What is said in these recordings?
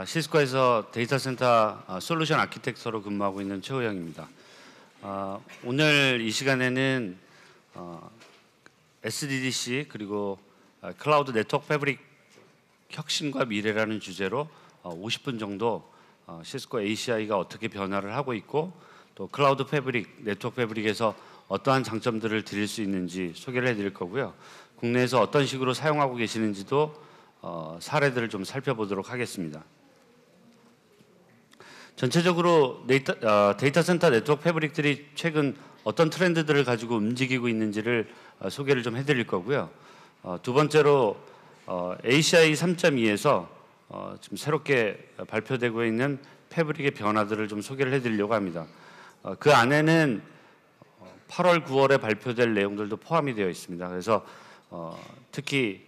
시스코에서 데이터 센터 솔루션 아키텍처로 근무하고 있는 최호영입니다. 오늘 이 시간에는 SDDC 그리고 클라우드 네트워크 패브릭 혁신과 미래라는 주제로 50분 정도 시스코 ACI가 어떻게 변화를 하고 있고 또 클라우드 패브릭, 네트워크 패브릭에서 어떠한 장점들을 드릴 수 있는지 소개를 해드릴 거고요. 국내에서 어떤 식으로 사용하고 계시는지도 사례들을 좀 살펴보도록 하겠습니다. 전체적으로 데이터 센터 네트워크 패브릭들이 최근 어떤 트렌드들을 가지고 움직이고 있는지를 소개를 좀 해드릴 거고요. 두 번째로 ACI 3.2에서 지금 새롭게 발표되고 있는 패브릭의 변화들을 좀 소개를 해드리려고 합니다. 그 안에는 8월, 9월에 발표될 내용들도 포함이 되어 있습니다. 그래서 특히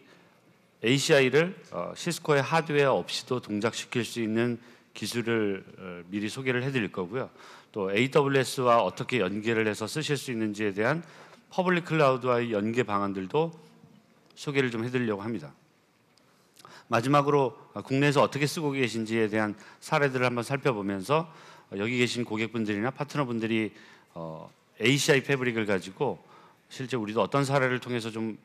ACI를 시스코의 하드웨어 없이도 동작시킬 수 있는 기술을 미리 소개를 해드릴 거고요. 또 AWS와 어떻게 연계를 해서 쓰실 수 있는지에 대한 퍼블릭 클라우드와의 연계 방안들도 소개를 좀 해드리려고 합니다. 마지막으로 국내에서 어떻게 쓰고 계신지에 대한 사례들을 한번 살펴보면서 여기 계신 고객분들이나 파트너분들이 ACI 패브릭을 가지고 실제 우리도 어떤 사례를 통해서 좀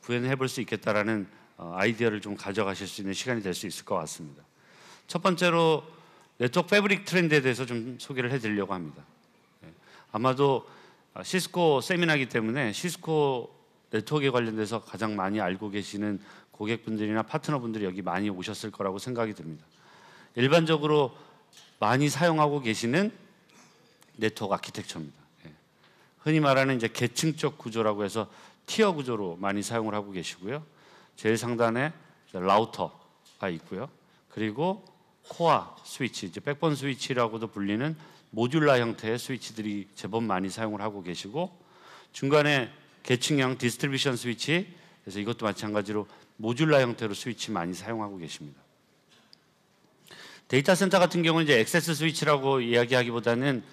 구현해 볼 수 있겠다라는 아이디어를 좀 가져가실 수 있는 시간이 될 수 있을 것 같습니다. 첫 번째로 네트워크 패브릭 트렌드에 대해서 좀 소개를 해드리려고 합니다. 아마도 시스코 세미나이기 때문에 시스코 네트워크에 관련돼서 가장 많이 알고 계시는 고객분들이나 파트너분들이 여기 많이 오셨을 거라고 생각이 듭니다. 일반적으로 많이 사용하고 계시는 네트워크 아키텍처입니다. 흔히 말하는 이제 계층적 구조라고 해서 티어 구조로 많이 사용을 하고 계시고요. 제일 상단에 라우터가 있고요. 그리고 코어 스위치, 이제 백본 스위치라고도 불리는 모듈라 형태의 스위치들이 제법 많이 사용을 하고 계시고 중간에 계층형 디스트리뷰션 스위치, 그래서 이것도 마찬가지로 모듈라 형태로 스위치 많이 사용하고 계십니다. 데이터 센터 같은 경우는 이제 액세스 스위치라고 이야기하기보다는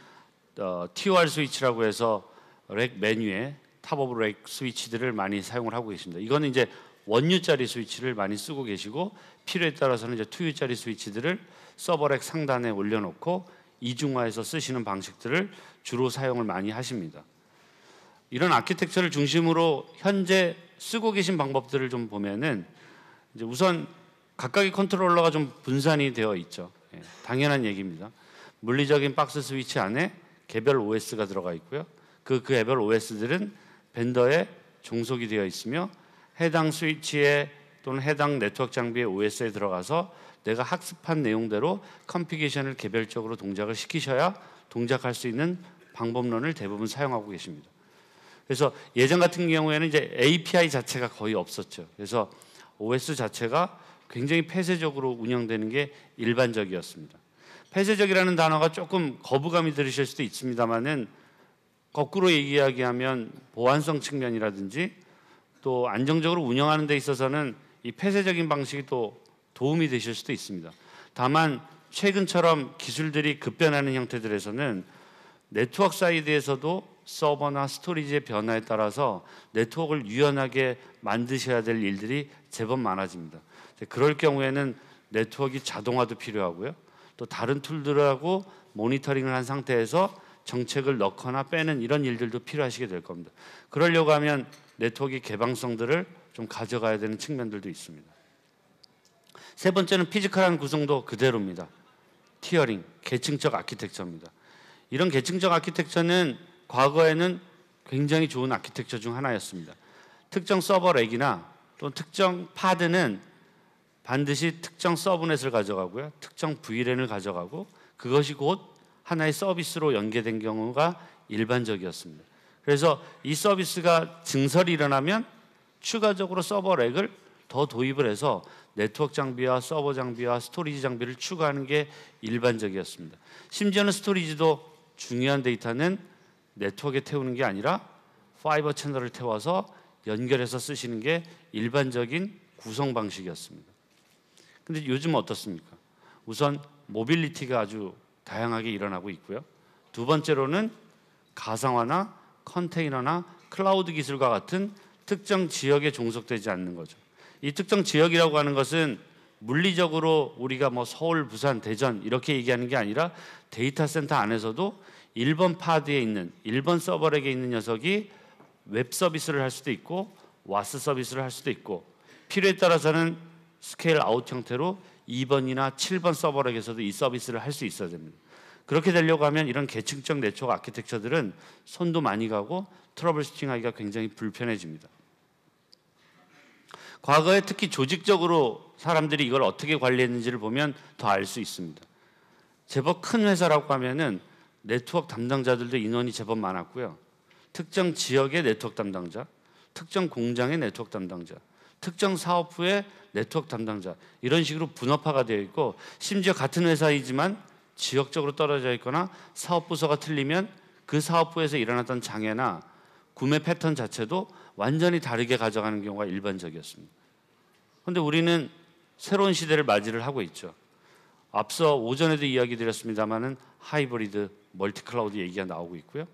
TOR 스위치라고 해서 렉 메뉴에 탑 오브 렉 스위치들을 많이 사용을 하고 계십니다. 이거는 이제 1U짜리 스위치를 많이 쓰고 계시고 필요에 따라서는 이제 2U짜리 스위치들을 서버렉 상단에 올려놓고 이중화해서 쓰시는 방식들을 주로 사용을 많이 하십니다. 이런 아키텍처를 중심으로 현재 쓰고 계신 방법들을 좀 보면은 이제 우선 각각의 컨트롤러가 좀 분산이 되어 있죠. 당연한 얘기입니다. 물리적인 박스 스위치 안에 개별 OS가 들어가 있고요. 그 개별 OS들은 벤더에 종속이 되어 있으며 해당 스위치에 또는 해당 네트워크 장비의 OS에 들어가서 내가 학습한 내용대로 컨피그레이션을 개별적으로 동작을 시키셔야 동작할 수 있는 방법론을 대부분 사용하고 계십니다. 그래서 예전 같은 경우에는 이제 API 자체가 거의 없었죠. 그래서 OS 자체가 굉장히 폐쇄적으로 운영되는 게 일반적이었습니다. 폐쇄적이라는 단어가 조금 거부감이 들으실 수도 있습니다만은 거꾸로 이야기하면 보안성 측면이라든지 또 안정적으로 운영하는 데 있어서는 이 폐쇄적인 방식이 또 도움이 되실 수도 있습니다. 다만 최근처럼 기술들이 급변하는 형태들에서는 네트워크 사이드에서도 서버나 스토리지의 변화에 따라서 네트워크를 유연하게 만드셔야 될 일들이 제법 많아집니다. 그럴 경우에는 네트워크 자동화도 필요하고요. 또 다른 툴들하고 모니터링을 한 상태에서 정책을 넣거나 빼는 이런 일들도 필요하시게 될 겁니다. 그러려고 하면 네트워크 개방성들을 좀 가져가야 되는 측면들도 있습니다. 세 번째는 피지컬한 구성도 그대로입니다. 티어링, 계층적 아키텍처입니다. 이런 계층적 아키텍처는 과거에는 굉장히 좋은 아키텍처 중 하나였습니다. 특정 서버 렉이나 또는 특정 파드는 반드시 특정 서브넷을 가져가고요. 특정 VLAN을 가져가고 그것이 곧 하나의 서비스로 연계된 경우가 일반적이었습니다. 그래서 이 서비스가 증설이 일어나면 추가적으로 서버 렉을 더 도입을 해서 네트워크 장비와 서버 장비와 스토리지 장비를 추가하는 게 일반적이었습니다. 심지어는 스토리지도 중요한 데이터는 네트워크에 태우는 게 아니라 파이버 채널을 태워서 연결해서 쓰시는 게 일반적인 구성 방식이었습니다. 근데 요즘은 어떻습니까? 우선 모빌리티가 아주 다양하게 일어나고 있고요. 두 번째로는 가상화나 컨테이너나 클라우드 기술과 같은 특정 지역에 종속되지 않는 거죠. 이 특정 지역이라고 하는 것은 물리적으로 우리가 뭐 서울, 부산, 대전 이렇게 얘기하는 게 아니라 데이터 센터 안에서도 1번 파드에 있는 1번 서버렉에 있는 녀석이 웹 서비스를 할 수도 있고 와스 서비스를 할 수도 있고 필요에 따라서는 스케일 아웃 형태로 2번이나 7번 서버렉에서도 이 서비스를 할 수 있어야 됩니다. 그렇게 되려고 하면 이런 계층적 네트워크 아키텍처들은 손도 많이 가고 트러블 슈팅하기가 굉장히 불편해집니다. 과거에 특히 조직적으로 사람들이 이걸 어떻게 관리했는지를 보면 더 알 수 있습니다. 제법 큰 회사라고 하면은 네트워크 담당자들도 인원이 제법 많았고요. 특정 지역의 네트워크 담당자, 특정 공장의 네트워크 담당자, 특정 사업부의 네트워크 담당자 이런 식으로 분업화가 되어 있고 심지어 같은 회사이지만 지역적으로 떨어져 있거나 사업 부서가 틀리면 그 사업부에서 일어났던 장애나 구매 패턴 자체도 완전히 다르게 가져가는 경우가 일반적이었습니다. 그런데 우리는 새로운 시대를 맞이를 하고 있죠. 앞서 오전에도 이야기 드렸습니다마는 하이브리드, 멀티클라우드 얘기가 나오고 있고요.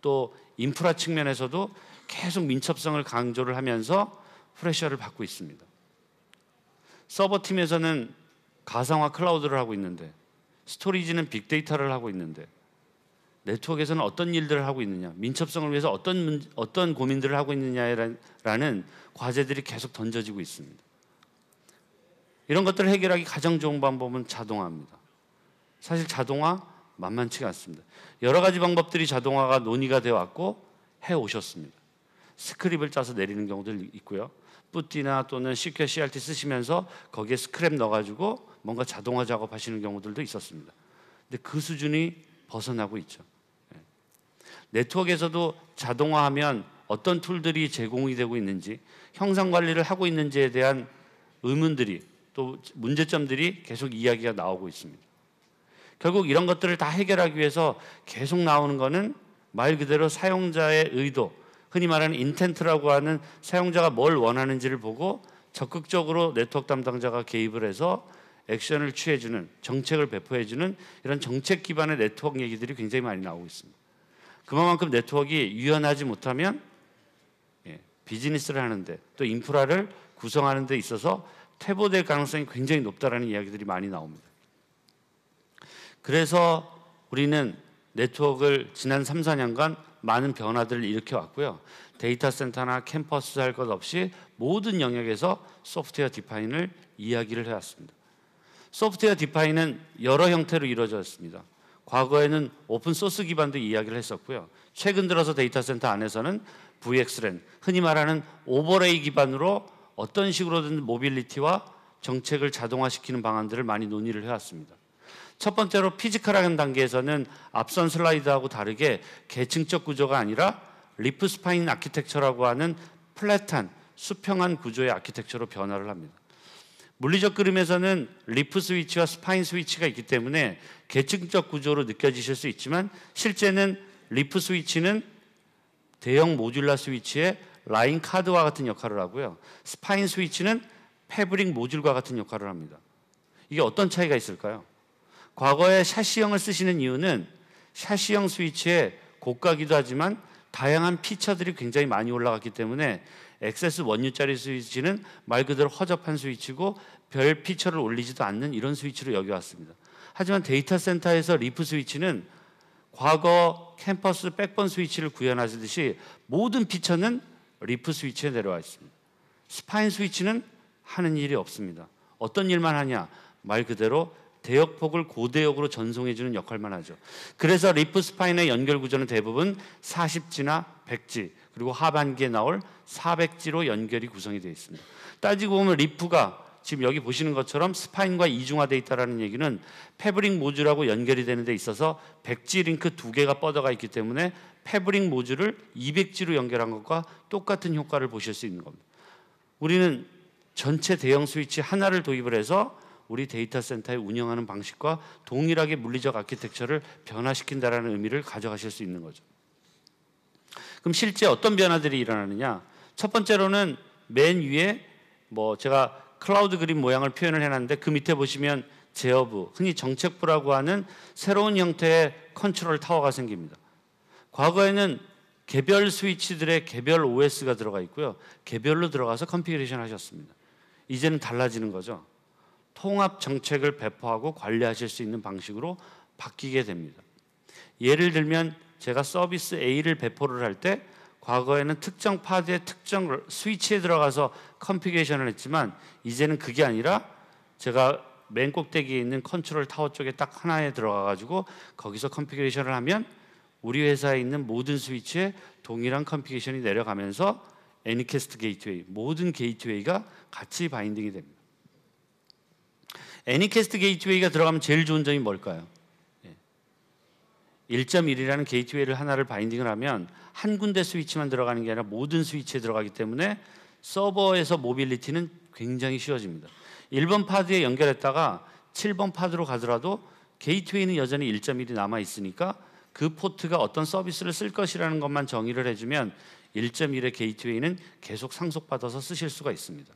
또 인프라 측면에서도 계속 민첩성을 강조를 하면서 프레셔를 받고 있습니다. 서버팀에서는 가상화 클라우드를 하고 있는데 스토리지는 빅데이터를 하고 있는데 네트워크에서는 어떤 일들을 하고 있느냐, 민첩성을 위해서 어떤 고민들을 하고 있느냐라는 과제들이 계속 던져지고 있습니다. 이런 것들을 해결하기 가장 좋은 방법은 자동화입니다. 사실 자동화 만만치가 않습니다. 여러 가지 방법들이 자동화가 논의가 되어 왔고 해오셨습니다. 스크립을 짜서 내리는 경우도 있고요. 뿌띠나 또는 시큐어 CRT 쓰시면서 거기에 스크랩 넣어가지고 뭔가 자동화 작업하시는 경우들도 있었습니다. 근데 그 수준이 벗어나고 있죠. 네트워크에서도 자동화하면 어떤 툴들이 제공이 되고 있는지, 형상 관리를 하고 있는지에 대한 의문들이 또 문제점들이 계속 이야기가 나오고 있습니다. 결국 이런 것들을 다 해결하기 위해서 계속 나오는 것은 말 그대로 사용자의 의도, 흔히 말하는 인텐트라고 하는 사용자가 뭘 원하는지를 보고 적극적으로 네트워크 담당자가 개입을 해서 액션을 취해주는, 정책을 배포해주는 이런 정책 기반의 네트워크 얘기들이 굉장히 많이 나오고 있습니다. 그만큼 네트워크가 유연하지 못하면 비즈니스를 하는데 또 인프라를 구성하는 데 있어서 퇴보될 가능성이 굉장히 높다라는 이야기들이 많이 나옵니다. 그래서 우리는 네트워크를 지난 3, 4년간 많은 변화들을 일으켜왔고요. 데이터 센터나 캠퍼스 할 것 없이 모든 영역에서 소프트웨어 디파인을 이야기를 해왔습니다. 소프트웨어 디파인은 여러 형태로 이루어졌습니다. 과거에는 오픈 소스 기반도 이야기를 했었고요. 최근 들어서 데이터 센터 안에서는 VXLAN, 흔히 말하는 오버레이 기반으로 어떤 식으로든 모빌리티와 정책을 자동화시키는 방안들을 많이 논의를 해왔습니다. 첫 번째로 피지컬한 단계에서는 앞선 슬라이드하고 다르게 계층적 구조가 아니라 리프 스파인 아키텍처라고 하는 플랫한 수평한 구조의 아키텍처로 변화를 합니다. 물리적 그림에서는 리프 스위치와 스파인 스위치가 있기 때문에 계층적 구조로 느껴지실 수 있지만 실제는 리프 스위치는 대형 모듈라 스위치의 라인 카드와 같은 역할을 하고요. 스파인 스위치는 패브릭 모듈과 같은 역할을 합니다. 이게 어떤 차이가 있을까요? 과거에 샤시형을 쓰시는 이유는 샤시형 스위치에 고가기도 하지만 다양한 피처들이 굉장히 많이 올라갔기 때문에 XS 원유짜리 스위치는 말 그대로 허접한 스위치고 별 피처를 올리지도 않는 이런 스위치로 여겨왔습니다. 하지만 데이터 센터에서 리프 스위치는 과거 캠퍼스 백번 스위치를 구현하시듯이 모든 피처는 리프 스위치에 내려와 있습니다. 스파인 스위치는 하는 일이 없습니다. 어떤 일만 하냐? 말 그대로 대역폭을 고대역으로 전송해주는 역할만 하죠. 그래서 리프 스파인의 연결 구조는 대부분 40G나 100G 그리고 하반기에 나올 400G로 연결이 구성이 되어 있습니다. 따지고 보면 리프가 지금 여기 보시는 것처럼 스파인과 이중화되어 있다는 얘기는 패브릭 모듈하고 연결이 되는 데 있어서 100G 링크 2개가 뻗어가 있기 때문에 패브릭 모듈을 200G로 연결한 것과 똑같은 효과를 보실 수 있는 겁니다. 우리는 전체 대형 스위치 하나를 도입을 해서 우리 데이터 센터의 운영하는 방식과 동일하게 물리적 아키텍처를 변화시킨다는 의미를 가져가실 수 있는 거죠. 그럼 실제 어떤 변화들이 일어나느냐? 첫 번째로는 맨 위에 제가 클라우드 그림 모양을 표현을 해놨는데 그 밑에 보시면 제어부, 흔히 정책부라고 하는 새로운 형태의 컨트롤 타워가 생깁니다. 과거에는 개별 스위치들의 개별 OS가 들어가 있고요. 개별로 들어가서 컨피그레이션 하셨습니다. 이제는 달라지는 거죠. 통합 정책을 배포하고 관리하실 수 있는 방식으로 바뀌게 됩니다. 예를 들면 제가 서비스 A를 배포를 할 때 과거에는 특정 파드의 특정 스위치에 들어가서 컨피그레이션을 했지만 이제는 그게 아니라 제가 맨 꼭대기에 있는 컨트롤 타워 쪽에 딱 하나에 들어가 가지고 거기서 컨피그레이션을 하면 우리 회사에 있는 모든 스위치에 동일한 컨피그레이션이 내려가면서 애니캐스트 게이트웨이, 모든 게이트웨이가 같이 바인딩이 됩니다. 애니캐스트 게이트웨이가 들어가면 제일 좋은 점이 뭘까요? 1.1이라는 게이트웨이를 하나를 바인딩을 하면 한 군데 스위치만 들어가는 게 아니라 모든 스위치에 들어가기 때문에 서버에서 모빌리티는 굉장히 쉬워집니다. 1번 파드에 연결했다가 7번 파드로 가더라도 게이트웨이는 여전히 1.1이 남아 있으니까 그 포트가 어떤 서비스를 쓸 것이라는 것만 정의를 해주면 1.1의 게이트웨이는 계속 상속받아서 쓰실 수가 있습니다.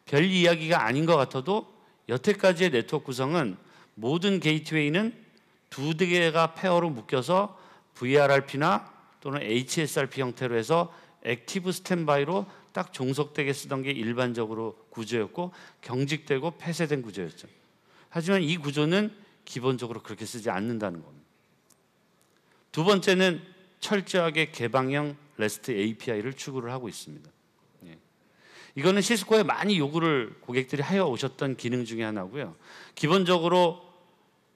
별 이야기가 아닌 것 같아도 여태까지의 네트워크 구성은 모든 게이트웨이는 두 개가 페어로 묶여서 VRRP나 또는 HSRP 형태로 해서 액티브 스탠바이로 딱 종속되게 쓰던 게 일반적으로 구조였고 경직되고 폐쇄된 구조였죠. 하지만 이 구조는 기본적으로 그렇게 쓰지 않는다는 겁니다. 두 번째는 철저하게 개방형 REST API를 추구를 하고 있습니다. 이거는 시스코에 많이 요구를 고객들이 하여 오셨던 기능 중에 하나고요. 기본적으로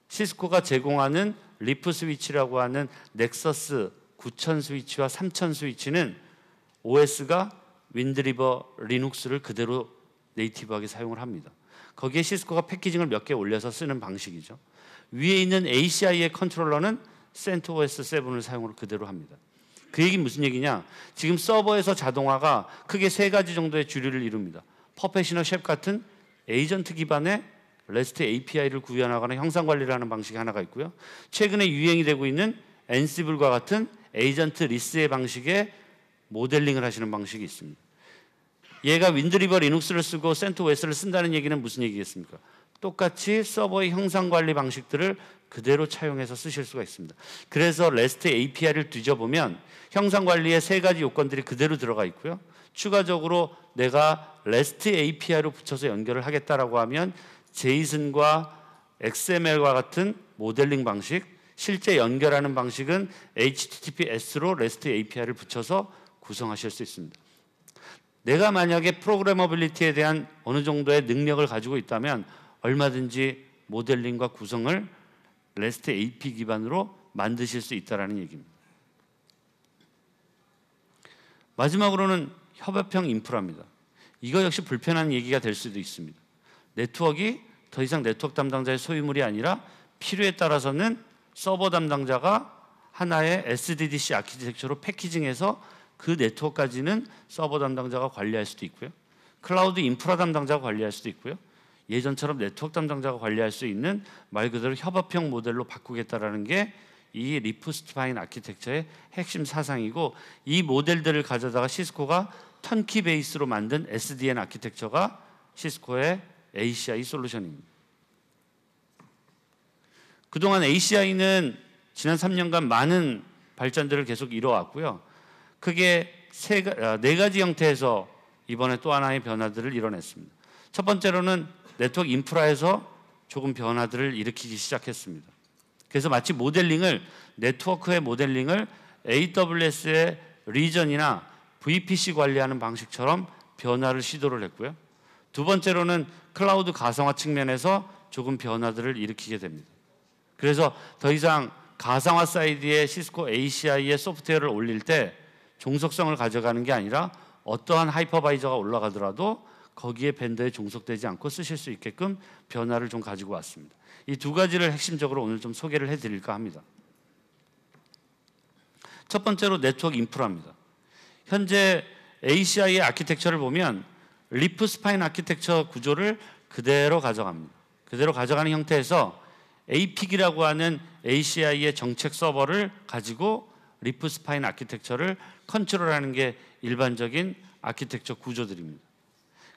시스코가 제공하는 리프 스위치라고 하는 넥서스 9000 스위치와 3000 스위치는 OS가 윈드리버 리눅스를 그대로 네이티브하게 사용을 합니다. 거기에 시스코가 패키징을 몇 개 올려서 쓰는 방식이죠. 위에 있는 ACI의 컨트롤러는 CentOS 7을 사용을 그대로 합니다. 그 얘기는 무슨 얘기냐? 지금 서버에서 자동화가 크게 세 가지 정도의 주류를 이룹니다. 퍼페셔널 셰프 같은 에이전트 기반의 REST API를 구현하거나 형상 관리를 하는 방식이 하나가 있고요. 최근에 유행이 되고 있는 앤시블과 같은 에이전트 리스의 방식의 모델링을 하시는 방식이 있습니다. 얘가 윈드리버 리눅스를 쓰고 CentOS를 쓴다는 얘기는 무슨 얘기겠습니까? 똑같이 서버의 형상 관리 방식들을 그대로 차용해서 쓰실 수가 있습니다. 그래서 REST API를 뒤져보면 형상 관리의 세 가지 요건들이 그대로 들어가 있고요. 추가적으로 내가 REST API로 붙여서 연결을 하겠다라고 하면 JSON과 XML과 같은 모델링 방식, 실제 연결하는 방식은 HTTPS로 REST API를 붙여서 구성하실 수 있습니다. 내가 만약에 프로그래머빌리티에 대한 어느 정도의 능력을 가지고 있다면 얼마든지 모델링과 구성을 REST API 기반으로 만드실 수 있다는 얘기입니다. 마지막으로는 협업형 인프라입니다. 이거 역시 불편한 얘기가 될 수도 있습니다. 네트워크가 더 이상 네트워크 담당자의 소유물이 아니라 필요에 따라서는 서버 담당자가 하나의 SDDC 아키텍처로 패키징해서 그 네트워크까지는 서버 담당자가 관리할 수도 있고요. 클라우드 인프라 담당자가 관리할 수도 있고요. 예전처럼 네트워크 담당자가 관리할 수 있는 말 그대로 협업형 모델로 바꾸겠다라는 게 이 리프 스파인 아키텍처의 핵심 사상이고, 이 모델들을 가져다가 시스코가 턴키 베이스로 만든 SDN 아키텍처가 시스코의 ACI 솔루션입니다. 그동안 ACI는 지난 3년간 많은 발전들을 계속 이뤄왔고요. 크게 네 가지 형태에서 이번에 또 하나의 변화들을 이뤄냈습니다. 첫 번째로는 네트워크 인프라에서 조금 변화들을 일으키기 시작했습니다. 그래서 마치 네트워크의 모델링을 AWS의 리전이나 VPC 관리하는 방식처럼 변화를 시도를 했고요. 두 번째로는 클라우드 가상화 측면에서 조금 변화들을 일으키게 됩니다. 그래서 더 이상 가상화 사이드에 시스코 ACI의 소프트웨어를 올릴 때 종속성을 가져가는 게 아니라 어떠한 하이퍼바이저가 올라가더라도 거기에 벤더에 종속되지 않고 쓰실 수 있게끔 변화를 좀 가지고 왔습니다. 이 두 가지를 핵심적으로 오늘 좀 소개를 해드릴까 합니다. 첫 번째로 네트워크 인프라입니다. 현재 ACI의 아키텍처를 보면 리프 스파인 아키텍처 구조를 그대로 가져갑니다. 그대로 가져가는 형태에서 API라고 하는 ACI의 정책 서버를 가지고 리프 스파인 아키텍처를 컨트롤하는 게 일반적인 아키텍처 구조들입니다.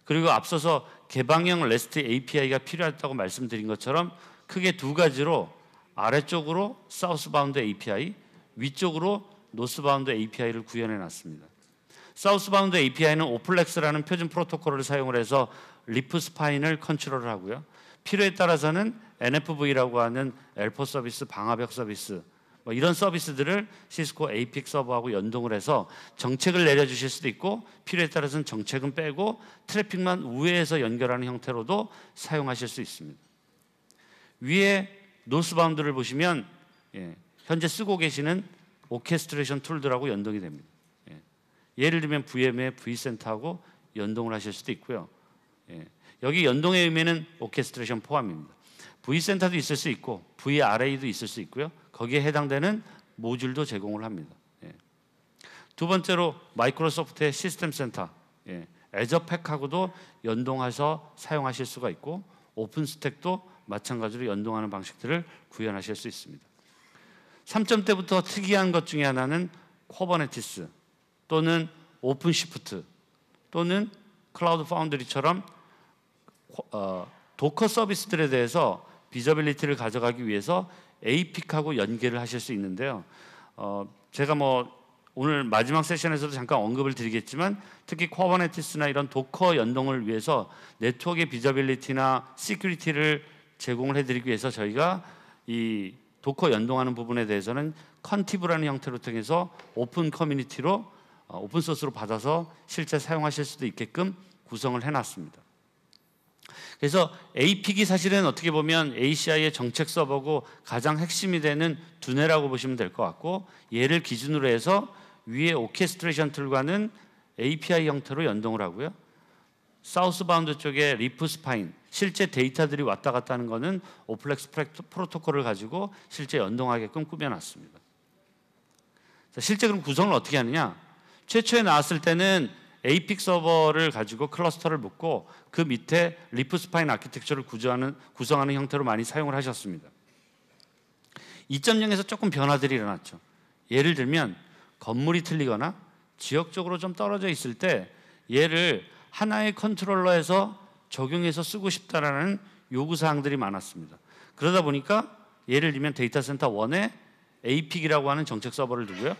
그리고 앞서서 개방형 REST API가 필요하다고 말씀드린 것처럼 크게 두 가지로 아래쪽으로 사우스바운드 API, 위쪽으로 노스바운드 API를 구현해 놨습니다. 사우스바운드 API는 오플렉스라는 표준 프로토콜을 사용을 해서 리프 스파인을 컨트롤을 하고요. 필요에 따라서는 NFV라고 하는 엘포 서비스, 방화벽 서비스 뭐 이런 서비스들을 시스코 APIC 서버하고 연동을 해서 정책을 내려주실 수도 있고 필요에 따라서는 정책은 빼고 트래픽만 우회해서 연결하는 형태로도 사용하실 수 있습니다. 위에 노스바운드를 보시면 현재 쓰고 계시는 오케스트레이션 툴들하고 연동이 됩니다. 예를 들면 VM의 vCenter하고 연동을 하실 수도 있고요. 여기 연동의 의미는 오케스트레이션 포함입니다. vCenter도 있을 수 있고 vRA도 있을 수 있고요. 거기에 해당되는 모듈도 제공을 합니다. 두 번째로 마이크로소프트의 시스템 센터, 애저팩하고도 연동해서 사용하실 수가 있고 오픈스택도 마찬가지로 연동하는 방식들을 구현하실 수 있습니다. 3점대부터 특이한 것 중에 하나는 쿠버네티스 또는 오픈시프트 또는 클라우드 파운드리처럼 도커 서비스들에 대해서 비저빌리티를 가져가기 위해서 APIC하고 연계를 하실 수 있는데요. 제가 오늘 마지막 세션에서도 잠깐 언급을 드리겠지만 특히 쿠버네티스나 이런 도커 연동을 위해서 네트워크의 비저빌리티나 시큐리티를 제공을 해드리기 위해서 저희가 이 도커 연동하는 부분에 대해서는 컨티브라는 형태로 통해서 오픈 커뮤니티로 오픈 소스로 받아서 실제 사용하실 수도 있게끔 구성을 해놨습니다. 그래서 APIC이 사실은 어떻게 보면 ACI의 정책 서버고 가장 핵심이 되는 두뇌라고 보시면 될 것 같고 얘를 기준으로 해서 위에 오케스트레이션 툴과는 API 형태로 연동을 하고요. 사우스바운드 쪽에 리프 스파인 실제 데이터들이 왔다 갔다 하는 거는 오플렉스 프로토콜을 가지고 실제 연동하게끔 꾸며놨습니다. 자, 실제 그럼 구성을 어떻게 하느냐? 최초에 나왔을 때는 APIC 서버를 가지고 클러스터를 묶고 그 밑에 리프 스파인 아키텍처를 구성하는 형태로 많이 사용을 하셨습니다. 2.0에서 조금 변화들이 일어났죠. 예를 들면 건물이 틀리거나 지역적으로 좀 떨어져 있을 때 얘를 하나의 컨트롤러에서 적용해서 쓰고 싶다라는 요구사항들이 많았습니다. 그러다 보니까 예를 들면 데이터 센터 1에 APIC이라고 하는 정책 서버를 두고요.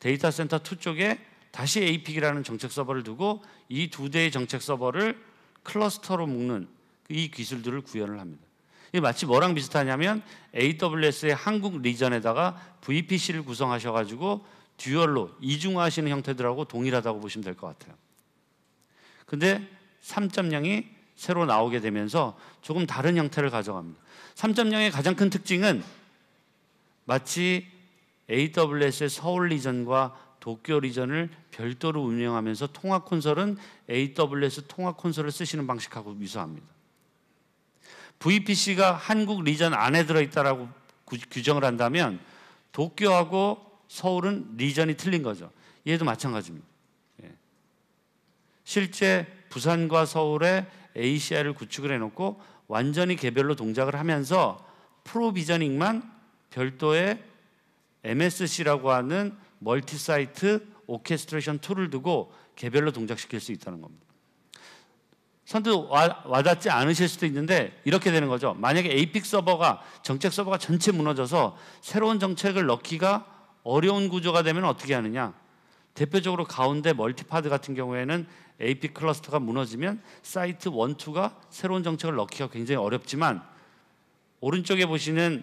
데이터 센터 2 쪽에 다시 APIC이라는 정책 서버를 두고 이 두 대의 정책 서버를 클러스터로 묶는 이 기술들을 구현을 합니다. 이게 마치 뭐랑 비슷하냐면 AWS의 한국 리전에다가 VPC를 구성하셔가지고 듀얼로 이중화하시는 형태들하고 동일하다고 보시면 될 것 같아요. 근데 3.0이 새로 나오게 되면서 조금 다른 형태를 가져갑니다. 3.0의 가장 큰 특징은 마치 AWS의 서울 리전과 도쿄 리전을 별도로 운영하면서 통합 콘솔은 AWS 통합 콘솔을 쓰시는 방식하고 유사합니다. VPC가 한국 리전 안에 들어있다라고 규정을 한다면 도쿄하고 서울은 리전이 틀린 거죠. 얘도 마찬가지입니다. 실제 부산과 서울에 ACI를 구축을 해놓고 완전히 개별로 동작을 하면서 프로비저닝만 별도의 MSC라고 하는 멀티사이트 오케스트레이션 툴을 두고 개별로 동작시킬 수 있다는 겁니다. 선뜻 와닿지 않으실 수도 있는데 이렇게 되는 거죠. 만약에 APIC 서버가 정책 서버가 전체 무너져서 새로운 정책을 넣기가 어려운 구조가 되면 어떻게 하느냐. 대표적으로 가운데 멀티파드 같은 경우에는 APIC 클러스터가 무너지면 사이트 1, 2가 새로운 정책을 넣기가 굉장히 어렵지만 오른쪽에 보시는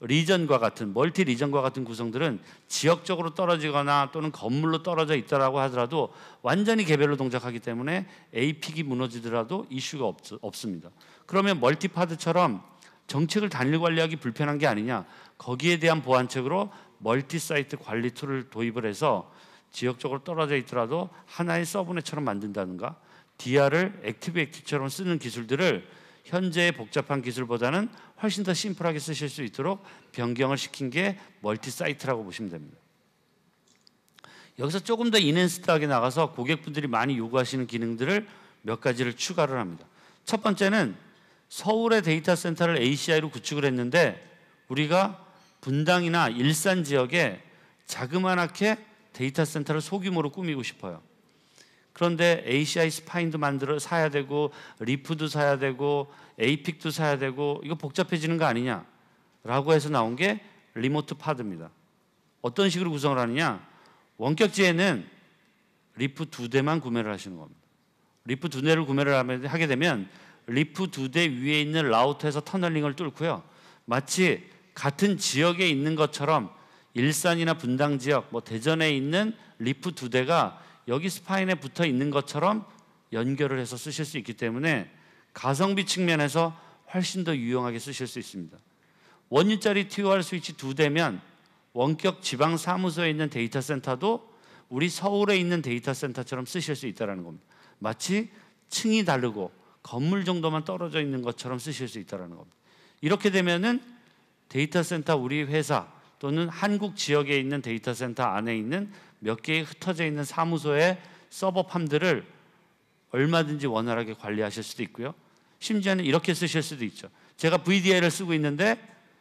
리전과 같은 멀티 리전과 같은 구성들은 지역적으로 떨어지거나 또는 건물로 떨어져 있다라고 하더라도 완전히 개별로 동작하기 때문에 APIC이 무너지더라도 이슈가 없습니다. 그러면 멀티파드처럼 정책을 단일 관리하기 불편한 게 아니냐. 거기에 대한 보완책으로 멀티 사이트 관리 툴을 도입을 해서 지역적으로 떨어져 있더라도 하나의 서브넷처럼 만든다든가 DR을 액티브처럼 쓰는 기술들을 현재의 복잡한 기술보다는 훨씬 더 심플하게 쓰실 수 있도록 변경을 시킨 게 멀티 사이트라고 보시면 됩니다. 여기서 조금 더 인핸스드하게 나가서 고객분들이 많이 요구하시는 기능들을 몇 가지를 추가를 합니다. 첫 번째는 서울의 데이터 센터를 ACI로 구축을 했는데 우리가 분당이나 일산 지역에 자그마하게 데이터 센터를 소규모로 꾸미고 싶어요. 그런데 ACI 스파인도 사야 되고 리프도 사야 되고 APIC도 사야 되고 이거 복잡해지는 거 아니냐라고 해서 나온 게 리모트 파드입니다. 어떤 식으로 구성을 하느냐. 원격지에는 리프 2대만 구매를 하시는 겁니다. 리프 2대를 구매를 하게 되면 리프 2대 위에 있는 라우터에서 터널링을 뚫고요. 마치 같은 지역에 있는 것처럼 일산이나 분당 지역, 대전에 있는 리프 2대가 여기 스파인에 붙어 있는 것처럼 연결을 해서 쓰실 수 있기 때문에 가성비 측면에서 훨씬 더 유용하게 쓰실 수 있습니다. 원유짜리 TOR 스위치 2대면 원격 지방 사무소에 있는 데이터 센터도 우리 서울에 있는 데이터 센터처럼 쓰실 수 있다는 겁니다. 마치 층이 다르고 건물 정도만 떨어져 있는 것처럼 쓰실 수 있다는 겁니다. 이렇게 되면은 데이터 센터 우리 회사 또는 한국 지역에 있는 데이터 센터 안에 있는 몇 개의 흩어져 있는 사무소의 서버팜들을 얼마든지 원활하게 관리하실 수도 있고요. 심지어는 이렇게 쓰실 수도 있죠. 제가 VDI를 쓰고 있는데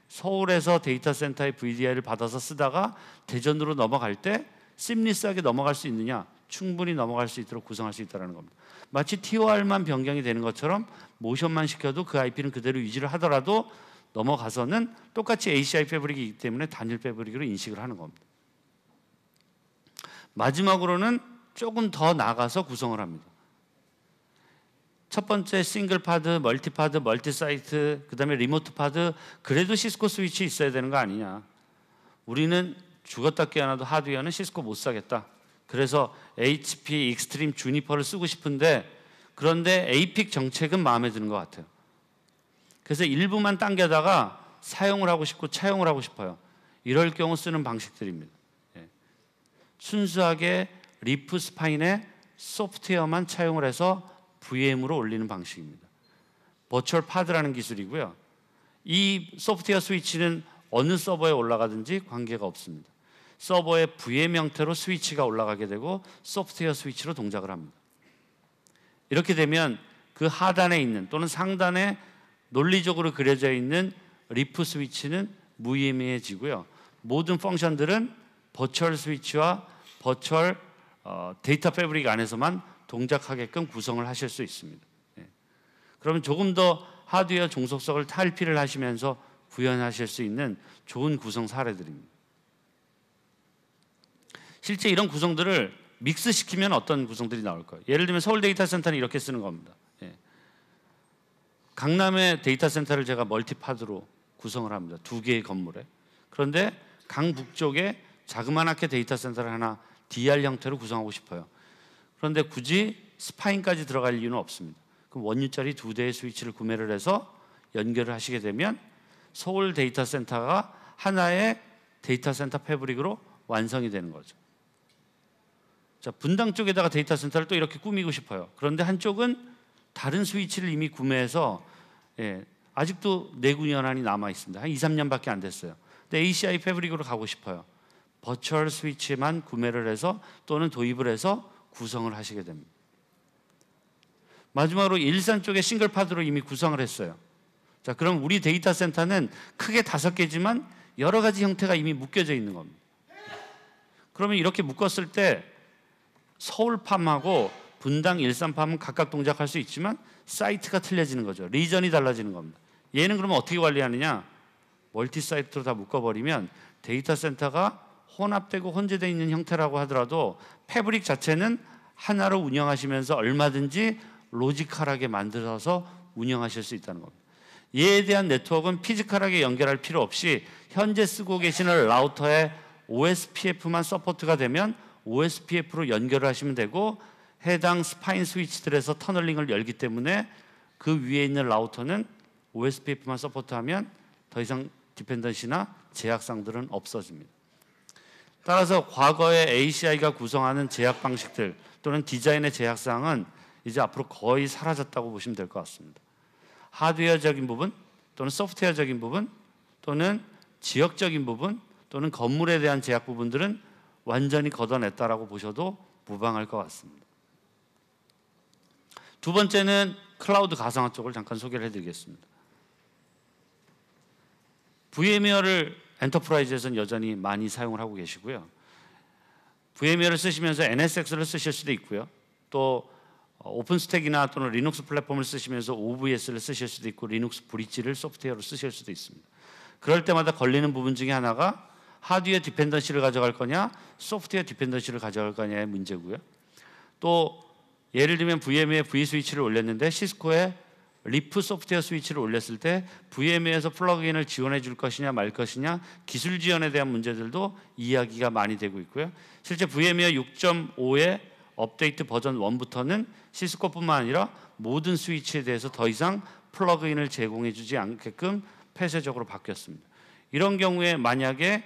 서울에서 데이터 센터의 VDI를 받아서 쓰다가 대전으로 넘어갈 때 심리스하게 넘어갈 수 있느냐? 충분히 넘어갈 수 있도록 구성할 수 있다는 겁니다. 마치 TOR만 변경이 되는 것처럼 모션만 시켜도 그 IP는 그대로 유지를 하더라도 넘어가서는 똑같이 ACI 패브릭이기 때문에 단일 패브릭으로 인식을 하는 겁니다. 마지막으로는 조금 더 나가서 구성을 합니다. 첫 번째 싱글 파드, 멀티 파드, 멀티 사이트, 그 다음에 리모트 파드, 그래도 시스코 스위치 있어야 되는 거 아니냐. 우리는 죽었다 깨어나도 하드웨어는 시스코 못 사겠다. 그래서 HP 익스트림 주니퍼를 쓰고 싶은데 그런데 에이픽 정책은 마음에 드는 것 같아요. 그래서 일부만 당겨다가 사용을 하고 싶고 차용을 하고 싶어요. 이럴 경우 쓰는 방식들입니다. 순수하게 리프 스파인에 소프트웨어만 차용을 해서 VM으로 올리는 방식입니다. 버추얼 파드라는 기술이고요. 이 소프트웨어 스위치는 어느 서버에 올라가든지 관계가 없습니다. 서버에 VM 형태로 스위치가 올라가게 되고 소프트웨어 스위치로 동작을 합니다. 이렇게 되면 그 하단에 있는 또는 상단에 논리적으로 그려져 있는 리프 스위치는 무의미해지고요. 모든 펑션들은 버추얼 스위치와 버추얼 데이터 패브릭 안에서만 동작하게끔 구성을 하실 수 있습니다. 그러면 조금 더 하드웨어 종속성을 탈피를 하시면서 구현하실 수 있는 좋은 구성 사례들입니다. 실제 이런 구성들을 믹스시키면 어떤 구성들이 나올까요? 예를 들면 서울 데이터 센터는 이렇게 쓰는 겁니다. 강남의 데이터 센터를 제가 멀티파드로 구성을 합니다. 2개의 건물에. 그런데 강북쪽에 자그마하게 데이터 센터를 하나 DR 형태로 구성하고 싶어요. 그런데 굳이 스파인까지 들어갈 이유는 없습니다. 그럼 원유짜리 2대의 스위치를 구매를 해서 연결을 하시게 되면 서울 데이터 센터가 하나의 데이터 센터 패브릭으로 완성이 되는 거죠. 자, 분당 쪽에다가 데이터 센터를 또 이렇게 꾸미고 싶어요. 그런데 한쪽은 다른 스위치를 이미 구매해서 아직도 내구 연한이 남아 있습니다. 한 2, 3년밖에 안 됐어요. 근데 ACI 패브릭으로 가고 싶어요. 버추얼 스위치만 구매를 해서 또는 도입을 해서 구성을 하시게 됩니다. 마지막으로 일산 쪽에 싱글 파드로 이미 구성을 했어요. 자, 그럼 우리 데이터 센터는 크게 5개지만 여러 가지 형태가 이미 묶여져 있는 겁니다. 그러면 이렇게 묶었을 때 서울팜하고 분당 일산팜은 각각 동작할 수 있지만 사이트가 틀려지는 거죠. 리전이 달라지는 겁니다. 얘는 그러면 어떻게 관리하느냐? 멀티 사이트로 다 묶어버리면 데이터 센터가 혼합되고 혼재되어 있는 형태라고 하더라도 패브릭 자체는 하나로 운영하시면서 얼마든지 로지컬하게 만들어서 운영하실 수 있다는 겁니다. 이에 대한 네트워크는 피지컬하게 연결할 필요 없이 현재 쓰고 계시는 라우터에 OSPF만 서포트가 되면 OSPF로 연결을 하시면 되고 해당 스파인 스위치들에서 터널링을 열기 때문에 그 위에 있는 라우터는 OSPF만 서포트하면 더 이상 디펜던시나 제약사항들은 없어집니다. 따라서 과거의 ACI가 구성하는 제약 방식들 또는 디자인의 제약사항은 이제 앞으로 거의 사라졌다고 보시면 될 것 같습니다. 하드웨어적인 부분 또는 소프트웨어적인 부분 또는 지역적인 부분 또는 건물에 대한 제약 부분들은 완전히 걷어냈다라고 보셔도 무방할 것 같습니다. 두 번째는 클라우드 가상화 쪽을 잠깐 소개를 해드리겠습니다. VMware를 엔터프라이즈에서는 여전히 많이 사용을 하고 계시고요. VMware를 쓰시면서 NSX를 쓰실 수도 있고요. 또 오픈스택이나 또는 리눅스 플랫폼을 쓰시면서 OVS를 쓰실 수도 있고 리눅스 브릿지를 소프트웨어로 쓰실 수도 있습니다. 그럴 때마다 걸리는 부분 중에 하나가 하드웨어 디펜던시를 가져갈 거냐 소프트웨어 디펜던시를 가져갈 거냐의 문제고요. 또 예를 들면 VM에 V 스위치를 올렸는데 시스코에 리프 소프트웨어 스위치를 올렸을 때 VM에서 플러그인을 지원해 줄 것이냐 말 것이냐 기술 지원에 대한 문제들도 이야기가 많이 되고 있고요. 실제 VM웨어 6.5의 업데이트 버전 1부터는 시스코뿐만 아니라 모든 스위치에 대해서 더 이상 플러그인을 제공해 주지 않게끔 폐쇄적으로 바뀌었습니다. 이런 경우에 만약에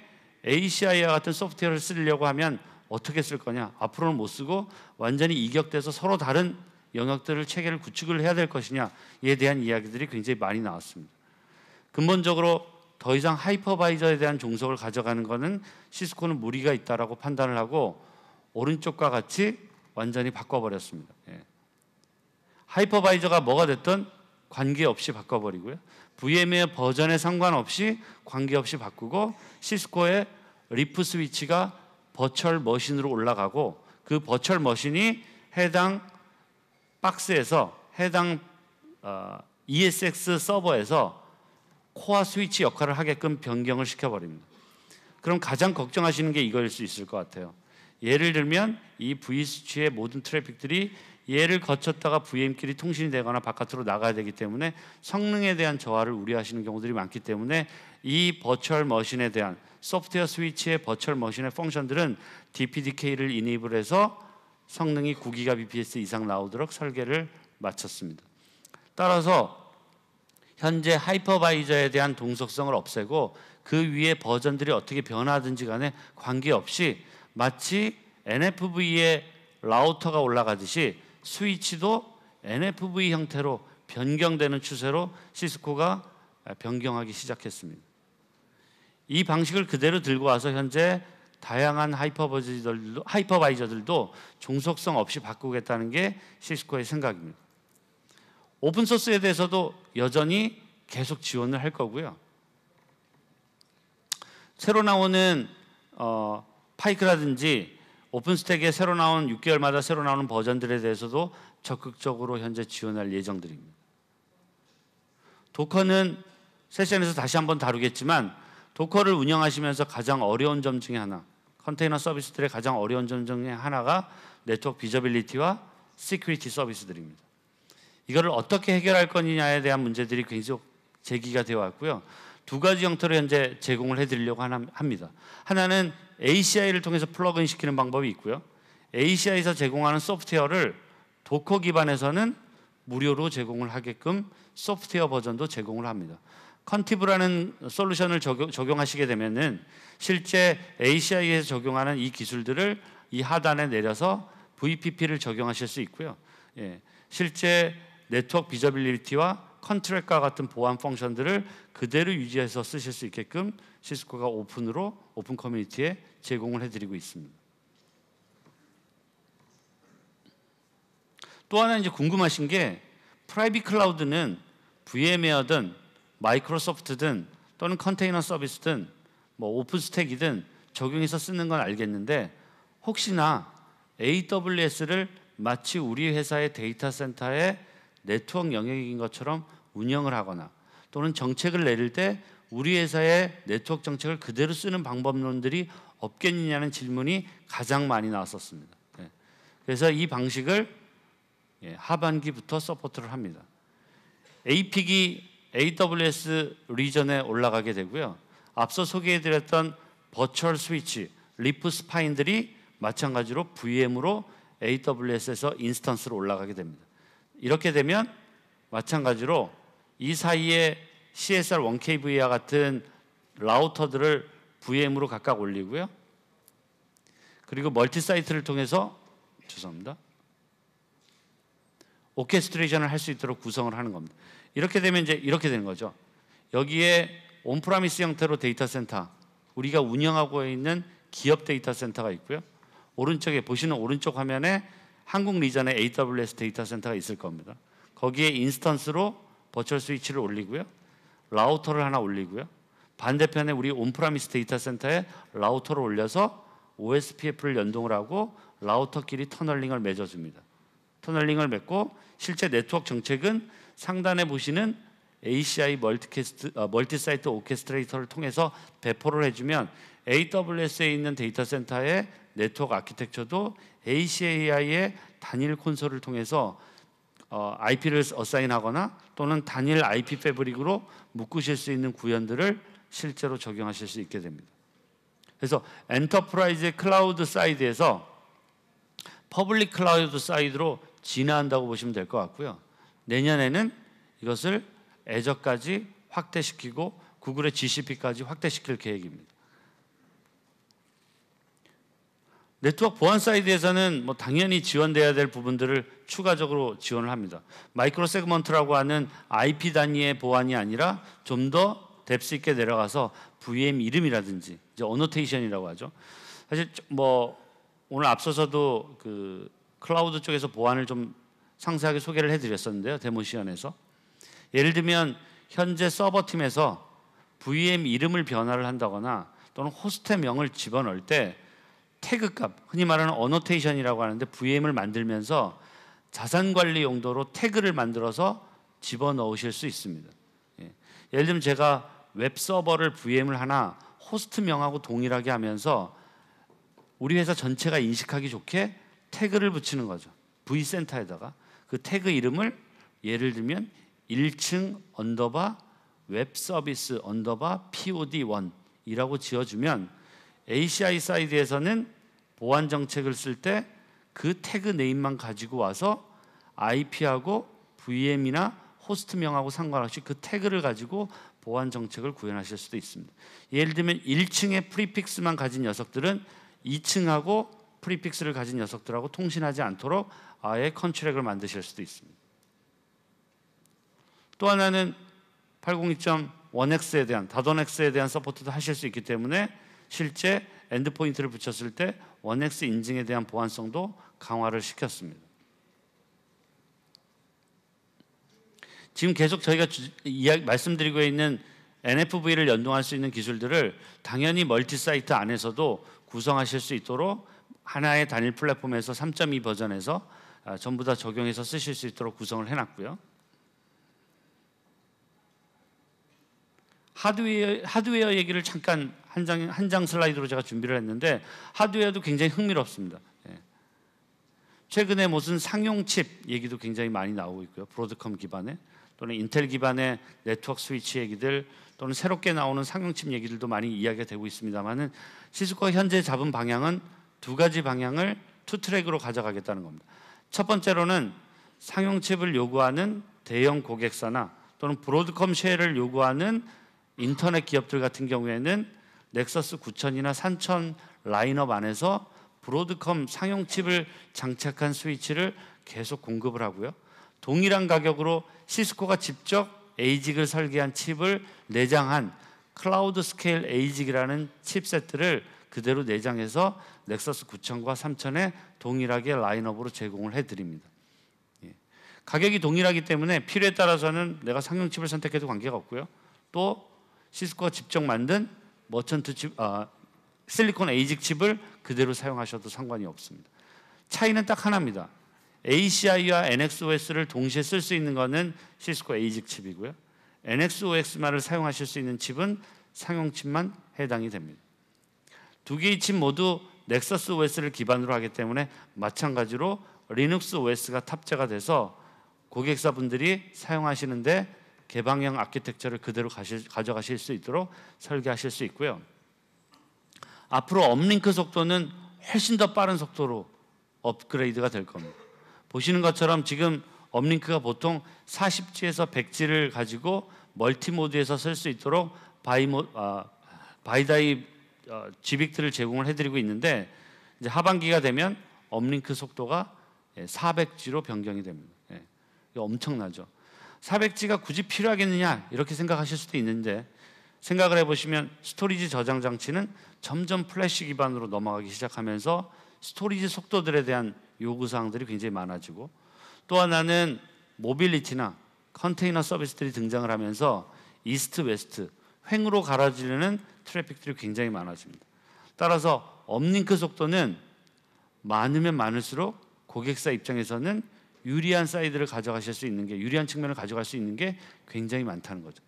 ACI와 같은 소프트웨어를 쓰려고 하면 어떻게 쓸 거냐? 앞으로는 못 쓰고 완전히 이격돼서 서로 다른 영역들을 체계를 구축을 해야 될 것이냐에 대한 이야기들이 굉장히 많이 나왔습니다. 근본적으로 더 이상 하이퍼바이저에 대한 종속을 가져가는 것은 시스코는 무리가 있다라고 판단을 하고 오른쪽과 같이 완전히 바꿔버렸습니다. 하이퍼바이저가 뭐가 됐든 관계없이 바꿔버리고요. VM의 버전에 상관없이 관계없이 바꾸고 시스코의 리프 스위치가 버추얼 머신으로 올라가고 그 버추얼 머신이 해당 박스에서 해당 ESX 서버에서 코어 스위치 역할을 하게끔 변경을 시켜버립니다. 그럼 가장 걱정하시는 게 이거일 수 있을 것 같아요. 예를 들면 이 V 스위치의 모든 트래픽들이 얘를 거쳤다가 VM끼리 통신이 되거나 바깥으로 나가야 되기 때문에 성능에 대한 저하를 우려하시는 경우들이 많기 때문에 이 버추얼 머신에 대한 소프트웨어 스위치의 버추얼 머신의 펑션들은 DPDK를 이니블해서 성능이 9GBps 이상 나오도록 설계를 마쳤습니다. 따라서 현재 하이퍼바이저에 대한 동속성을 없애고 그 위에 버전들이 어떻게 변하든지 간에 관계없이 마치 NFV의 라우터가 올라가듯이 스위치도 NFV 형태로 변경되는 추세로 시스코가 변경하기 시작했습니다. 이 방식을 그대로 들고 와서 현재 다양한 하이퍼바이저들도 종속성 없이 바꾸겠다는 게 시스코의 생각입니다. 오픈소스에 대해서도 여전히 계속 지원을 할 거고요. 새로 나오는 파이크라든지 오픈스택에 새로 나온 6개월마다 새로 나오는 버전들에 대해서도 적극적으로 현재 지원할 예정들입니다. 도커는 세션에서 다시 한번 다루겠지만 도커를 운영하시면서 가장 어려운 점 중에 하나, 컨테이너 서비스들의 가장 어려운 점 중에 하나가 네트워크 비저빌리티와 시큐리티 서비스들입니다. 이거를 어떻게 해결할 거냐에 대한 문제들이 계속 제기가 되어 왔고요. 두 가지 형태로 현재 제공을 해드리려고 합니다. 하나는 ACI를 통해서 플러그인 시키는 방법이 있고요. ACI에서 제공하는 소프트웨어를 도커 기반에서는 무료로 제공을 하게끔 소프트웨어 버전도 제공을 합니다. 컨티브라는 솔루션을 적용하시게 되면은 실제 ACI에서 적용하는 이 기술들을 이 하단에 내려서 VPP를 적용하실 수 있고요. 실제 네트워크 비저빌리티와 컨트랙과 같은 보안 펑션들을 그대로 유지해서 쓰실 수 있게끔 시스코가 오픈 커뮤니티에 제공을 해드리고 있습니다. 또 하나 이제 궁금하신 게 프라이빗 클라우드는 VM웨어든 마이크로소프트든 또는 컨테이너 서비스든 뭐 오픈스택이든 적용해서 쓰는 건 알겠는데 혹시나 AWS를 마치 우리 회사의 데이터 센터의 네트워크 영역인 것처럼 운영을 하거나 또는 정책을 내릴 때 우리 회사의 네트워크 정책을 그대로 쓰는 방법론들이 없겠느냐는 질문이 가장 많이 나왔었습니다. 그래서 이 방식을 하반기부터 서포트를 합니다. APIC이 AWS 리전에 올라가게 되고요. 앞서 소개해드렸던 버추얼 스위치, 리프 스파인들이 마찬가지로 VM으로 AWS에서 인스턴스로 올라가게 됩니다. 이렇게 되면 마찬가지로 이 사이에 CSR 1KV와 같은 라우터들을 VM으로 각각 올리고요. 그리고 멀티사이트를 통해서 오케스트레이션을 할 수 있도록 구성을 하는 겁니다. 이렇게 되면 이제 이렇게 되는 거죠. 여기에 온프라미스 형태로 데이터 센터, 우리가 운영하고 있는 기업 데이터 센터가 있고요. 오른쪽에 보시는 오른쪽 화면에 한국 리전에 AWS 데이터 센터가 있을 겁니다. 거기에 인스턴스로 버추얼 스위치를 올리고요. 라우터를 하나 올리고요. 반대편에 우리 온프라미스 데이터 센터에 라우터를 올려서 OSPF를 연동을 하고 라우터끼리 터널링을 맺어줍니다. 터널링을 맺고 실제 네트워크 정책은 상단에 보시는 ACI 멀티사이트 오케스트레이터를 통해서 배포를 해주면 AWS에 있는 데이터 센터의 네트워크 아키텍처도 ACI의 단일 콘솔을 통해서 IP를 어사인하거나 또는 단일 IP 패브릭으로 묶으실 수 있는 구현들을 실제로 적용하실 수 있게 됩니다. 그래서 엔터프라이즈 클라우드 사이드에서 퍼블릭 클라우드 사이드로 진화한다고 보시면 될 것 같고요. 내년에는 이것을 애저까지 확대시키고 구글의 GCP까지 확대시킬 계획입니다. 네트워크 보안 사이드에서는 당연히 지원돼야 될 부분들을 추가적으로 지원을 합니다. 마이크로 세그먼트라고 하는 IP 단위의 보안이 아니라 좀 더 뎁스 있게 내려가서 VM 이름이라든지 이제 어노테이션이라고 하죠. 사실 오늘 앞서서도 그 클라우드 쪽에서 보안을 좀 상세하게 소개를 해드렸었는데요. 데모 시연에서 예를 들면 현재 서버팀에서 VM 이름을 변화를 한다거나 또는 호스트의 명을 집어넣을 때 태그값, 흔히 말하는 어노테이션이라고 하는데 VM을 만들면서 자산관리 용도로 태그를 만들어서 집어넣으실 수 있습니다. 예를 들면 제가 웹서버를 VM을 하나 호스트명하고 동일하게 하면서 우리 회사 전체가 인식하기 좋게 태그를 붙이는 거죠. v센터에다가 그 태그 이름을 예를 들면 1층 언더바 웹서비스 언더바 pod1이라고 지어주면 ACI 사이드에서는 보안 정책을 쓸 때 그 태그 네임만 가지고 와서 IP하고 VM이나 호스트명하고 상관없이 그 태그를 가지고 보안 정책을 구현하실 수도 있습니다. 예를 들면 1층의 프리픽스만 가진 녀석들은 2층하고 프리픽스를 가진 녀석들하고 통신하지 않도록 아예 컨트랙을 만드실 수도 있습니다. 또 하나는 802.1x에 대한 다돈X에 대한 서포트도 하실 수 있기 때문에 실제 엔드포인트를 붙였을 때 1X 인증에 대한 보안성도 강화를 시켰습니다. 지금 계속 저희가 말씀드리고 있는 NFV를 연동할 수 있는 기술들을 당연히 멀티사이트 안에서도 구성하실 수 있도록 하나의 단일 플랫폼에서 3.2 버전에서 전부 다 적용해서 쓰실 수 있도록 구성을 해놨고요. 하드웨어 얘기를 잠깐 한 장 슬라이드로 제가 준비를 했는데 하드웨어도 굉장히 흥미롭습니다. 최근에 무슨 상용 칩 얘기도 굉장히 많이 나오고 있고요. 브로드컴 기반의 또는 인텔 기반의 네트워크 스위치 얘기들 또는 새롭게 나오는 상용 칩 얘기들도 많이 이야기가 되고 있습니다만은 시스코가 현재 잡은 방향은 두 가지 방향을 투 트랙으로 가져가겠다는 겁니다. 첫 번째로는 상용 칩을 요구하는 대형 고객사나 또는 브로드컴 쉐어를 요구하는 인터넷 기업들 같은 경우에는 넥서스 9000이나 3000 라인업 안에서 브로드컴 상용 칩을 장착한 스위치를 계속 공급을 하고요. 동일한 가격으로 시스코가 직접 에이직을 설계한 칩을 내장한 클라우드 스케일 에이직이라는 칩세트를 그대로 내장해서 넥서스 9000과 3000에 동일하게 라인업으로 제공을 해드립니다. 가격이 동일하기 때문에 필요에 따라서는 내가 상용 칩을 선택해도 관계가 없고요. 또 시스코가 직접 만든 머천트 칩, 실리콘 에이직 칩을 그대로 사용하셔도 상관이 없습니다. 차이는 딱 하나입니다. ACI와 NXOS를 동시에 쓸 수 있는 것은 시스코 에이직 칩이고요. NXOS만을 사용하실 수 있는 칩은 상용 칩만 해당이 됩니다. 두 개의 칩 모두 넥서스 OS를 기반으로 하기 때문에 마찬가지로 리눅스 OS가 탑재가 돼서 고객사분들이 사용하시는데 개방형 아키텍처를 그대로 가져가실 수 있도록 설계하실 수 있고요. 앞으로 업링크 속도는 훨씬 더 빠른 속도로 업그레이드가 될 겁니다. 보시는 것처럼 지금 업링크가 보통 40G에서 100G를 가지고 멀티모드에서 쓸 수 있도록 바이다이 GBIC들을 제공을 해드리고 있는데 이제 하반기가 되면 업링크 속도가 400G로 변경이 됩니다. 이거 엄청나죠. 400G가 굳이 필요하겠느냐 이렇게 생각하실 수도 있는데 생각을 해보시면 스토리지 저장 장치는 점점 플래시 기반으로 넘어가기 시작하면서 스토리지 속도들에 대한 요구사항들이 굉장히 많아지고 또 하나는 모빌리티나 컨테이너 서비스들이 등장을 하면서 이스트 웨스트 횡으로 갈아지려는 트래픽들이 굉장히 많아집니다. 따라서 업링크 속도는 많으면 많을수록 고객사 입장에서는 유리한 사이드를 가져가실 수 있는 게, 유리한 측면을 가져갈 수 있는 게 굉장히 많다는 거죠.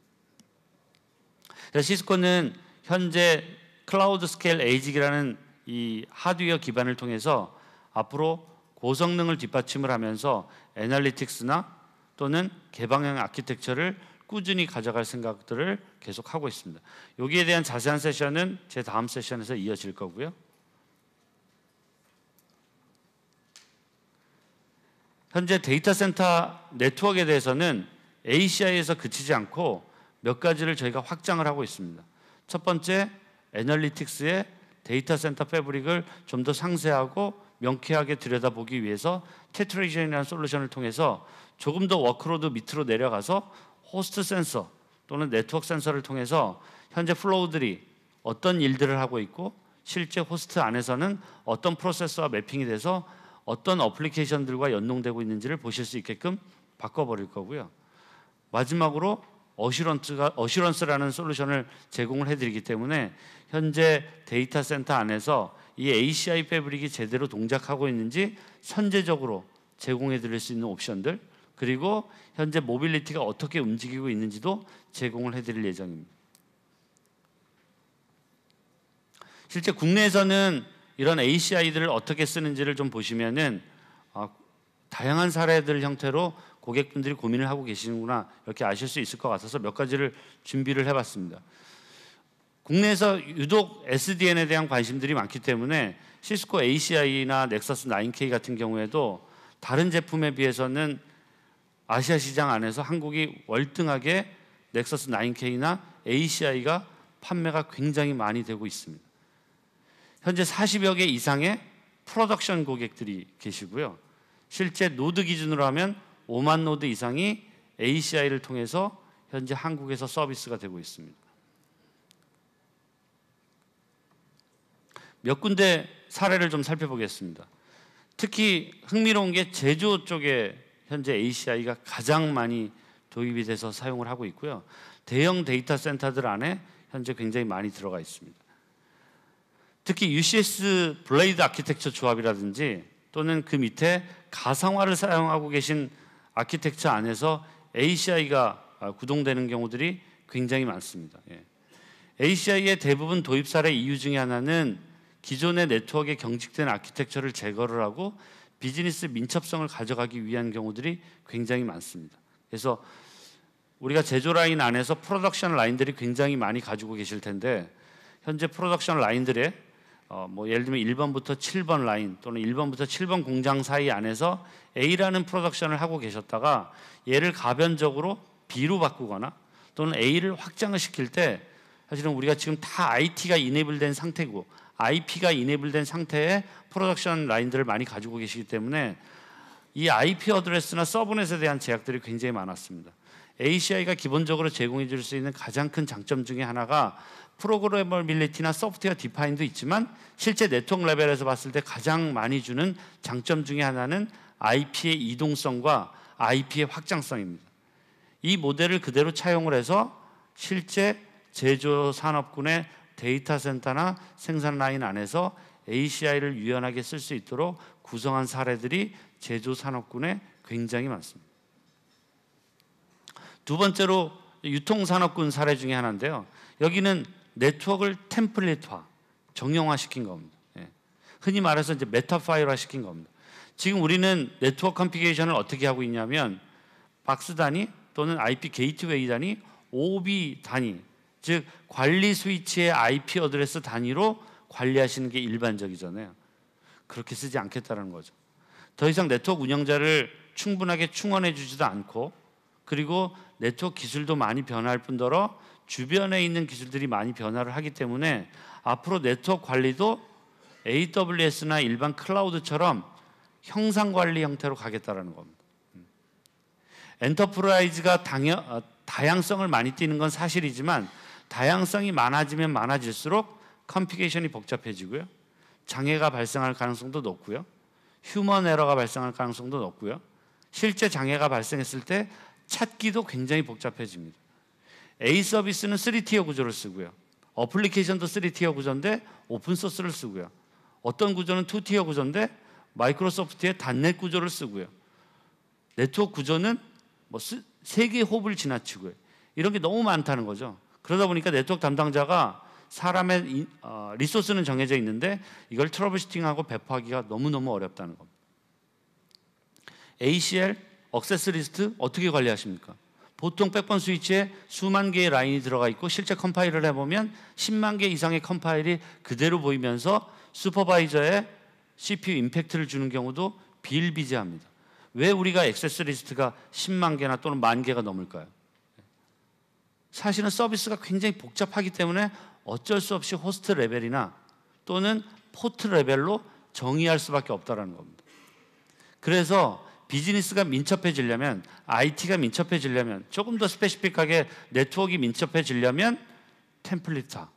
그래서 시스코는 현재 클라우드 스케일 에이직이라는 이 하드웨어 기반을 통해서 앞으로 고성능을 뒷받침을 하면서 애널리틱스나 또는 개방형 아키텍처를 꾸준히 가져갈 생각들을 계속 하고 있습니다. 여기에 대한 자세한 세션은 제 다음 세션에서 이어질 거고요. 현재 데이터 센터 네트워크에 대해서는 ACI에서 그치지 않고 몇 가지를 저희가 확장을 하고 있습니다. 첫 번째, 애널리틱스의 데이터 센터 패브릭을 좀 더 상세하고 명쾌하게 들여다보기 위해서 테트레이션이라는 솔루션을 통해서 조금 더 워크로드 밑으로 내려가서 호스트 센서 또는 네트워크 센서를 통해서 현재 플로우들이 어떤 일들을 하고 있고 실제 호스트 안에서는 어떤 프로세서와 매핑이 돼서 어떤 어플리케이션들과 연동되고 있는지를 보실 수 있게끔 바꿔버릴 거고요. 마지막으로 어슈런스라는 솔루션을 제공을 해드리기 때문에 현재 데이터 센터 안에서 이 ACI 패브릭이 제대로 동작하고 있는지 선제적으로 제공해 드릴 수 있는 옵션들, 그리고 현재 모빌리티가 어떻게 움직이고 있는지도 제공을 해드릴 예정입니다. 실제 국내에서는 이런 ACI들을 어떻게 쓰는지를 좀 보시면은 다양한 사례들 형태로 고객분들이 고민을 하고 계시는구나 이렇게 아실 수 있을 것 같아서 몇 가지를 준비를 해봤습니다. 국내에서 유독 SDN에 대한 관심들이 많기 때문에 시스코 ACI나 넥서스 9K 같은 경우에도 다른 제품에 비해서는 아시아 시장 안에서 한국이 월등하게 넥서스 9K나 ACI가 판매가 굉장히 많이 되고 있습니다. 현재 40여 개 이상의 프로덕션 고객들이 계시고요. 실제 노드 기준으로 하면 5만 노드 이상이 ACI를 통해서 현재 한국에서 서비스가 되고 있습니다. 몇 군데 사례를 좀 살펴보겠습니다. 특히 흥미로운 게 제조 쪽에 현재 ACI가 가장 많이 도입이 돼서 사용을 하고 있고요. 대형 데이터 센터들 안에 현재 굉장히 많이 들어가 있습니다. 특히 UCS 블레이드 아키텍처 조합이라든지 또는 그 밑에 가상화를 사용하고 계신 아키텍처 안에서 ACI가 구동되는 경우들이 굉장히 많습니다. ACI의 대부분 도입 사례 이유 중에 하나는 기존의 네트워크에 경직된 아키텍처를 제거를 하고 비즈니스 민첩성을 가져가기 위한 경우들이 굉장히 많습니다. 그래서 우리가 제조 라인 안에서 프로덕션 라인들이 굉장히 많이 가지고 계실 텐데 현재 프로덕션 라인들의 예를 들면 1번부터 7번 라인 또는 1번부터 7번 공장 사이 안에서 A라는 프로덕션을 하고 계셨다가 얘를 가변적으로 B로 바꾸거나 또는 A를 확장을 시킬 때 사실은 우리가 지금 다 IT가 이네이블된 상태고 IP가 이네이블된 상태의 프로덕션 라인들을 많이 가지고 계시기 때문에 이 IP 어드레스나 서브넷에 대한 제약들이 굉장히 많았습니다. ACI가 기본적으로 제공해 줄 수 있는 가장 큰 장점 중에 하나가 프로그래머빌리티나 소프트웨어 디파인도 있지만 실제 네트워크 레벨에서 봤을 때 가장 많이 주는 장점 중에 하나는 IP의 이동성과 IP의 확장성입니다. 이 모델을 그대로 차용을 해서 실제 제조 산업군의 데이터 센터나 생산 라인 안에서 ACI를 유연하게 쓸 수 있도록 구성한 사례들이 제조 산업군에 굉장히 많습니다. 두 번째로 유통 산업군 사례 중에 하나인데요. 여기는 네트워크를 템플릿화, 정형화시킨 겁니다. 흔히 말해서 이제 메타파일화 시킨 겁니다. 지금 우리는 네트워크 컨피그레이션을 어떻게 하고 있냐면 박스 단위 또는 IP 게이트웨이 단위, OB 단위, 즉 관리 스위치의 IP 어드레스 단위로 관리하시는 게 일반적이잖아요. 그렇게 쓰지 않겠다는 거죠. 더 이상 네트워크 운영자를 충분하게 충원해 주지도 않고 그리고 네트워크 기술도 많이 변할 뿐더러 주변에 있는 기술들이 많이 변화를 하기 때문에 앞으로 네트워크 관리도 AWS나 일반 클라우드처럼 형상 관리 형태로 가겠다라는 겁니다. 엔터프라이즈가 다양성을 많이 띠는 건 사실이지만 다양성이 많아지면 많아질수록 컴피게이션이 복잡해지고요. 장애가 발생할 가능성도 높고요. 휴먼 에러가 발생할 가능성도 높고요. 실제 장애가 발생했을 때 찾기도 굉장히 복잡해집니다. A 서비스는 3티어 구조를 쓰고요. 어플리케이션도 3티어 구조인데 오픈소스를 쓰고요. 어떤 구조는 2티어 구조인데 마이크로소프트의 단넷 구조를 쓰고요. 네트워크 구조는 뭐 세계의 호흡을 지나치고요. 이런 게 너무 많다는 거죠. 그러다 보니까 네트워크 담당자가 사람의 리소스는 정해져 있는데 이걸 트러블 슈팅하고 배포하기가 너무너무 어렵다는 겁니다. ACL, 액세스 리스트 어떻게 관리하십니까? 보통 백번 스위치에 수만 개의 라인이 들어가 있고 실제 컴파일을 해보면 10만 개 이상의 컴파일이 그대로 보이면서 슈퍼바이저에 CPU 임팩트를 주는 경우도 비일비재합니다. 왜 우리가 액세스 리스트가 10만 개나 또는 만 개가 넘을까요? 사실은 서비스가 굉장히 복잡하기 때문에 어쩔 수 없이 호스트 레벨이나 또는 포트 레벨로 정의할 수밖에 없다는 겁니다. 그래서 비즈니스가 민첩해지려면, IT가 민첩해지려면, 조금 더 스페시픽하게 네트워크가 민첩해지려면 템플릿화,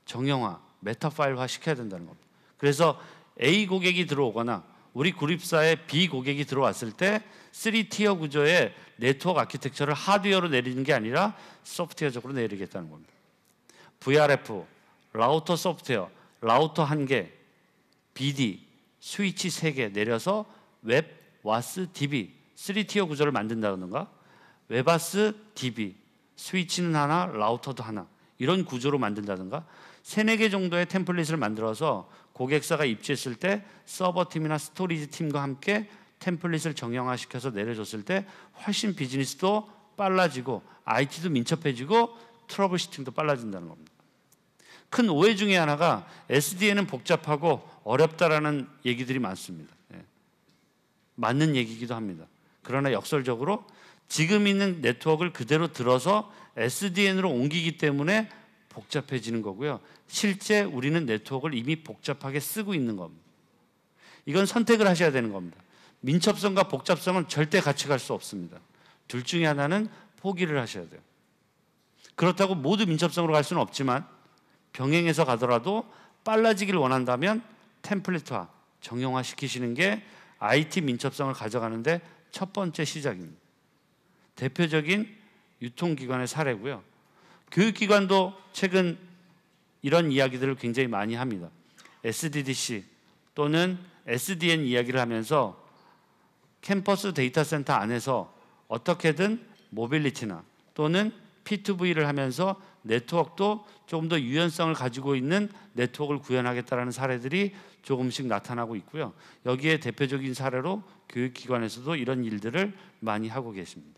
정형화, 메타 파일화 시켜야 된다는 겁니다. 그래서 A 고객이 들어오거나 우리 그룹사에 B 고객이 들어왔을 때 3티어 구조의 네트워크 아키텍처를 하드웨어로 내리는 게 아니라 소프트웨어적으로 내리겠다는 겁니다. VRF, 라우터 소프트웨어, 라우터 1개, BD, 스위치 3개 내려서 웹, 와스, DB, 3티어 구조를 만든다든가, 웹와스, DB, 스위치는 하나, 라우터도 하나, 이런 구조로 만든다든가, 3, 4개 정도의 템플릿을 만들어서 고객사가 입주했을 때 서버팀이나 스토리지 팀과 함께 템플릿을 정형화시켜서 내려줬을 때 훨씬 비즈니스도 빨라지고 IT도 민첩해지고 트러블 슈팅도 빨라진다는 겁니다. 큰 오해 중에 하나가 SDN은 복잡하고 어렵다라는 얘기들이 많습니다. 맞는 얘기이기도 합니다. 그러나 역설적으로 지금 있는 네트워크를 그대로 들어서 SDN으로 옮기기 때문에 복잡해지는 거고요. 실제 우리는 네트워크를 이미 복잡하게 쓰고 있는 겁니다. 이건 선택을 하셔야 되는 겁니다. 민첩성과 복잡성은 절대 같이 갈 수 없습니다. 둘 중에 하나는 포기를 하셔야 돼요. 그렇다고 모두 민첩성으로 갈 수는 없지만 병행해서 가더라도 빨라지길 원한다면 템플릿화, 정형화 시키시는 게 IT 민첩성을 가져가는데 첫 번째 시작입니다. 대표적인 유통기관의 사례고요. 교육기관도 최근 이런 이야기들을 굉장히 많이 합니다. SDDC 또는 SDN 이야기를 하면서 캠퍼스 데이터 센터 안에서 어떻게든 모빌리티나 또는 P2V를 하면서 네트워크도 조금 더 유연성을 가지고 있는 네트워크를 구현하겠다는 사례들이 조금씩 나타나고 있고요. 여기에 대표적인 사례로 교육기관에서도 이런 일들을 많이 하고 계십니다.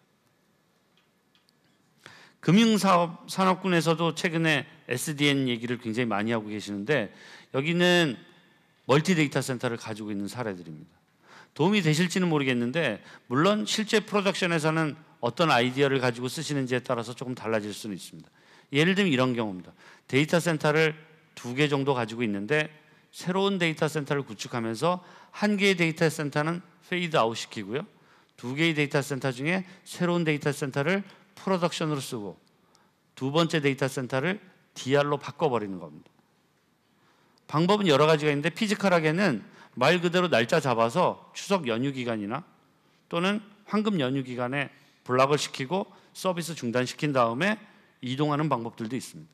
금융산업군에서도 최근에 SDN 얘기를 굉장히 많이 하고 계시는데 여기는 멀티 데이터 센터를 가지고 있는 사례들입니다. 도움이 되실지는 모르겠는데 물론 실제 프로덕션에서는 어떤 아이디어를 가지고 쓰시는지에 따라서 조금 달라질 수는 있습니다. 예를 들면 이런 경우입니다. 데이터 센터를 2개 정도 가지고 있는데 새로운 데이터 센터를 구축하면서 1개의 데이터 센터는 페이드 아웃 시키고요. 2개의 데이터 센터 중에 새로운 데이터 센터를 프로덕션으로 쓰고 두 번째 데이터 센터를 DR로 바꿔버리는 겁니다. 방법은 여러 가지가 있는데 피지컬하게는 말 그대로 날짜 잡아서 추석 연휴 기간이나 또는 황금 연휴 기간에 블락을 시키고 서비스 중단시킨 다음에 이동하는 방법들도 있습니다.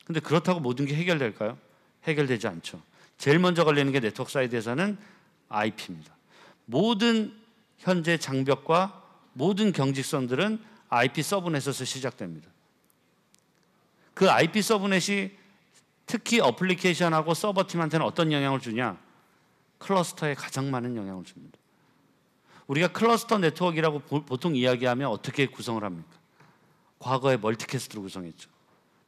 근데 그렇다고 모든 게 해결될까요? 해결되지 않죠. 제일 먼저 걸리는 게 네트워크 사이드에서는 IP입니다. 모든 현재 장벽과 모든 경직선들은 IP 서브넷에서 시작됩니다. 그 IP 서브넷이 특히 어플리케이션하고 서버팀한테는 어떤 영향을 주냐? 클러스터에 가장 많은 영향을 줍니다. 우리가 클러스터 네트워크라고 보통 이야기하면 어떻게 구성을 합니까? 과거에 멀티캐스트로 구성했죠.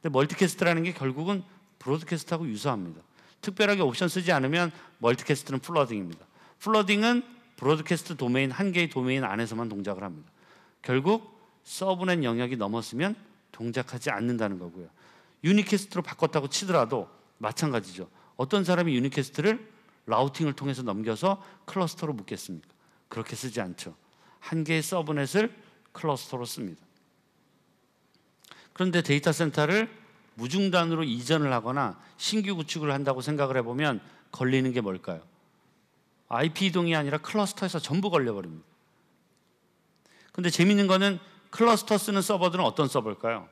근데 멀티캐스트라는 게 결국은 브로드캐스트하고 유사합니다. 특별하게 옵션 쓰지 않으면 멀티캐스트는 플러딩입니다. 플러딩은 브로드캐스트 도메인 한 개의 도메인 안에서만 동작을 합니다. 결국 서브넷 영역이 넘었으면 동작하지 않는다는 거고요. 유니캐스트로 바꿨다고 치더라도 마찬가지죠. 어떤 사람이 유니캐스트를 라우팅을 통해서 넘겨서 클러스터로 묶겠습니까? 그렇게 쓰지 않죠. 한 개의 서브넷을 클러스터로 씁니다. 그런데 데이터 센터를 무중단으로 이전을 하거나 신규 구축을 한다고 생각을 해보면 걸리는 게 뭘까요? IP 이동이 아니라 클러스터에서 전부 걸려버립니다. 근데 재밌는 거는 클러스터 쓰는 서버들은 어떤 서버일까요?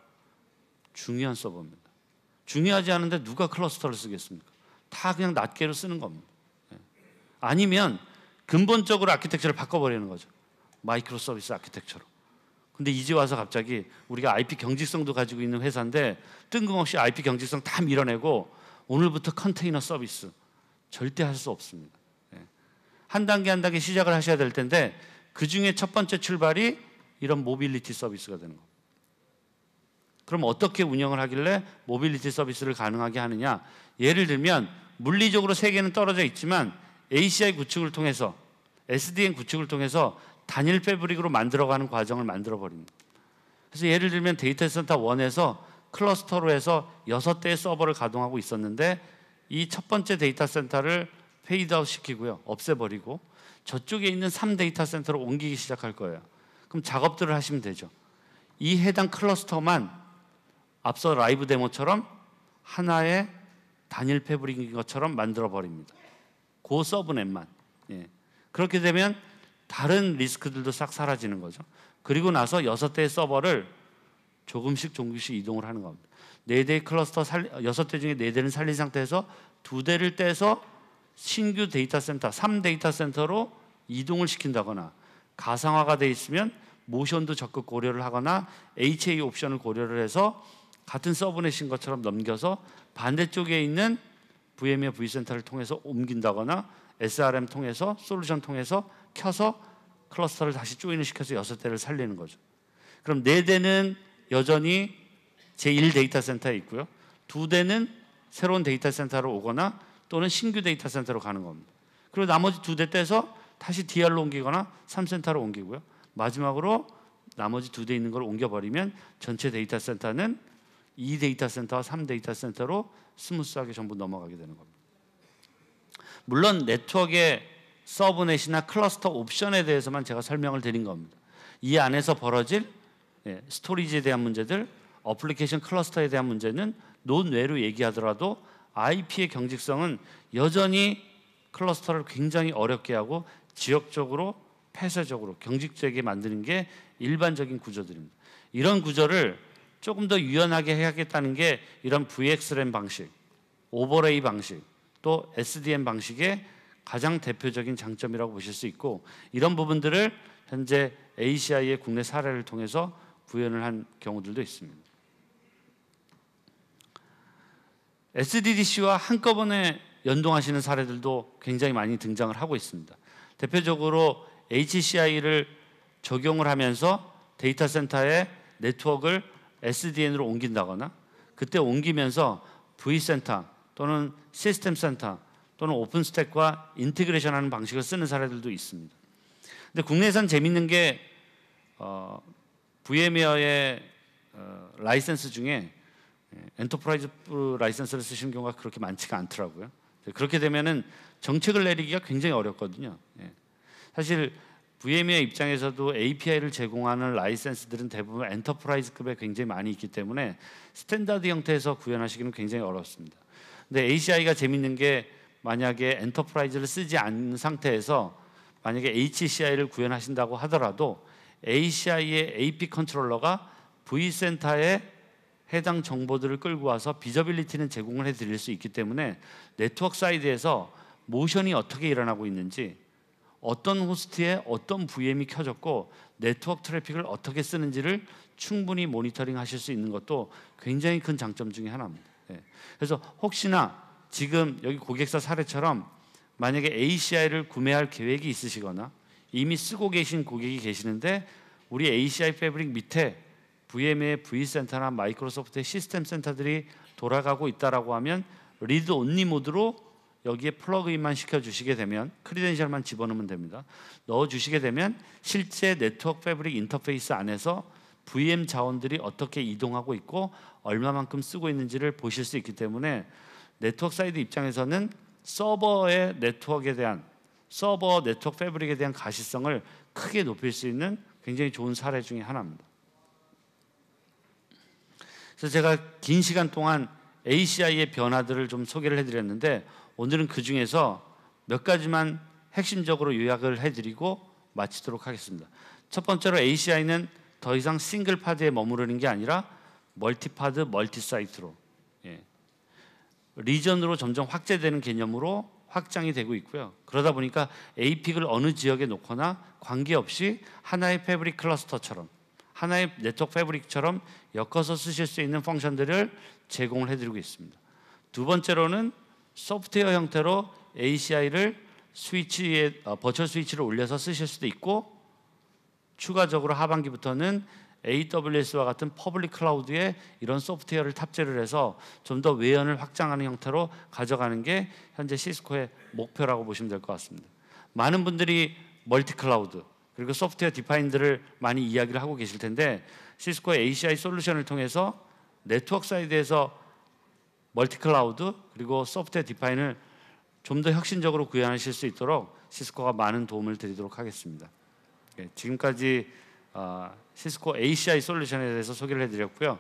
중요한 서버입니다. 중요하지 않은데 누가 클러스터를 쓰겠습니까? 다 그냥 낱개로 쓰는 겁니다. 아니면 근본적으로 아키텍처를 바꿔버리는 거죠. 마이크로 서비스 아키텍처로. 근데 이제 와서 갑자기 우리가 IP 경직성도 가지고 있는 회사인데 뜬금없이 IP 경직성 다 밀어내고 오늘부터 컨테이너 서비스 절대 할 수 없습니다. 한 단계 한 단계 시작을 하셔야 될 텐데 그중에 첫 번째 출발이 이런 모빌리티 서비스가 되는 겁니다. 그럼 어떻게 운영을 하길래 모빌리티 서비스를 가능하게 하느냐? 예를 들면 물리적으로 세계는 떨어져 있지만 ACI 구축을 통해서 SDN 구축을 통해서 단일 패브릭으로 만들어가는 과정을 만들어버립니다. 그래서 예를 들면 데이터 센터 1에서 클러스터로 해서 6대의 서버를 가동하고 있었는데 이 첫 번째 데이터 센터를 페이드아웃 시키고요. 없애버리고 저쪽에 있는 3데이터 센터로 옮기기 시작할 거예요. 그럼 작업들을 하시면 되죠. 이 해당 클러스터만 앞서 라이브 데모처럼 하나의 단일 패브릭인 것처럼 만들어버립니다. 그 서브넷만. 그렇게 되면 다른 리스크들도 싹 사라지는 거죠. 그리고 나서 6대의 서버를 조금씩 이동을 하는 겁니다. 4대의 클러스터 6대 중에 4대는 살린 상태에서 2대를 떼서 신규 데이터 센터 3데이터 센터로 이동을 시킨다거나 가상화가 돼 있으면 모션도 적극 고려를 하거나 HA 옵션을 고려를 해서 같은 서브넷인 것처럼 넘겨서 반대쪽에 있는 VMware vCenter를 통해서 옮긴다거나 SRM 통해서 솔루션 통해서 켜서 클러스터를 다시 조인을 시켜서 6대를 살리는 거죠. 그럼 4대는 여전히 제1 데이터 센터에 있고요. 2대는 새로운 데이터 센터로 오거나 또는 신규 데이터 센터로 가는 겁니다. 그리고 나머지 2대 떼서 다시 DR로 옮기거나 3센터로 옮기고요. 마지막으로 나머지 2대 있는 걸 옮겨버리면 전체 데이터 센터는 2 데이터 센터와 3 데이터 센터로 스무스하게 전부 넘어가게 되는 겁니다. 물론 네트워크의 서브넷이나 클러스터 옵션에 대해서만 제가 설명을 드린 겁니다. 이 안에서 벌어질 스토리지에 대한 문제들, 어플리케이션 클러스터에 대한 문제는 논외로 얘기하더라도 IP의 경직성은 여전히 클러스터를 굉장히 어렵게 하고 지역적으로 폐쇄적으로 경직되게 만드는 게 일반적인 구조들입니다. 이런 구조를 조금 더 유연하게 해야겠다는 게 이런 VXLAN 방식, 오버레이 방식, 또 SDN 방식의 가장 대표적인 장점이라고 보실 수 있고 이런 부분들을 현재 ACI의 국내 사례를 통해서 구현을 한 경우들도 있습니다. SDDC와 한꺼번에 연동하시는 사례들도 굉장히 많이 등장을 하고 있습니다. 대표적으로 HCI를 적용을 하면서 데이터 센터의 네트워크를 SDN으로 옮긴다거나 그때 옮기면서 vCenter 또는 시스템 센터 또는 오픈스택과 인테그레이션하는 방식을 쓰는 사례들도 있습니다. 근데 국내에선 재밌는 게 VMware의 라이센스 중에 엔터프라이즈 라이센스를 쓰시는 경우가 그렇게 많지가 않더라고요. 그렇게 되면은 정책을 내리기가 굉장히 어렵거든요. 사실 VMware 입장에서도 API를 제공하는 라이센스들은 대부분 엔터프라이즈급에 굉장히 많이 있기 때문에 스탠다드 형태에서 구현하시기는 굉장히 어렵습니다. 근데 ACI가 재밌는 게 만약에 엔터프라이즈를 쓰지 않는 상태에서 만약에 HCI를 구현하신다고 하더라도 ACI의 AP 컨트롤러가 vCenter에 해당 정보들을 끌고 와서 비저빌리티는 제공을 해드릴 수 있기 때문에 네트워크 사이드에서 모션이 어떻게 일어나고 있는지 어떤 호스트에 어떤 VM이 켜졌고 네트워크 트래픽을 어떻게 쓰는지를 충분히 모니터링 하실 수 있는 것도 굉장히 큰 장점 중에 하나입니다. 그래서 혹시나 지금 여기 고객사 사례처럼 만약에 ACI를 구매할 계획이 있으시거나 이미 쓰고 계신 고객이 계시는데 우리 ACI 패브릭 밑에 VM의 vCenter나 마이크로소프트의 시스템 센터들이 돌아가고 있다라고 하면 리드 온리 모드로 여기에 플러그인만 시켜주시게 되면 크리덴셜만 집어넣으면 됩니다. 넣어주시게 되면 실제 네트워크 패브릭 인터페이스 안에서 VM 자원들이 어떻게 이동하고 있고 얼마만큼 쓰고 있는지를 보실 수 있기 때문에 네트워크 사이드 입장에서는 서버의 네트워크에 대한 서버 네트워크 패브릭에 대한 가시성을 크게 높일 수 있는 굉장히 좋은 사례 중에 하나입니다. 그래서 제가 긴 시간 동안 ACI의 변화들을 좀 소개를 해드렸는데 오늘은 그 중에서 몇 가지만 핵심적으로 요약을 해드리고 마치도록 하겠습니다. 첫 번째로 ACI는 더 이상 싱글 파드에 머무르는 게 아니라 멀티파드, 멀티사이트로 리전으로 점점 확대되는 개념으로 확장이 되고 있고요. 그러다 보니까 APIC을 어느 지역에 놓거나 관계없이 하나의 패브릭 클러스터처럼, 하나의 네트워크 패브릭처럼 엮어서 쓰실 수 있는 펑션들을 제공을 해드리고 있습니다. 두 번째로는 소프트웨어 형태로 ACI를 스위치에 버추얼 스위치를 올려서 쓰실 수도 있고, 추가적으로 하반기부터는 AWS와 같은 퍼블릭 클라우드에 이런 소프트웨어를 탑재를 해서 좀 더 외연을 확장하는 형태로 가져가는 게 현재 시스코의 목표라고 보시면 될 것 같습니다. 많은 분들이 멀티 클라우드 그리고 소프트웨어 디파인들을 많이 이야기를 하고 계실 텐데, 시스코의 ACI 솔루션을 통해서 네트워크 사이드에서 멀티 클라우드 그리고 소프트웨어 디파인을 좀 더 혁신적으로 구현하실 수 있도록 시스코가 많은 도움을 드리도록 하겠습니다. 지금까지 시스코 ACI 솔루션에 대해서 소개를 해드렸고요.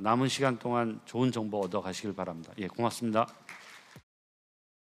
남은 시간 동안 좋은 정보 얻어 가시길 바랍니다. 고맙습니다.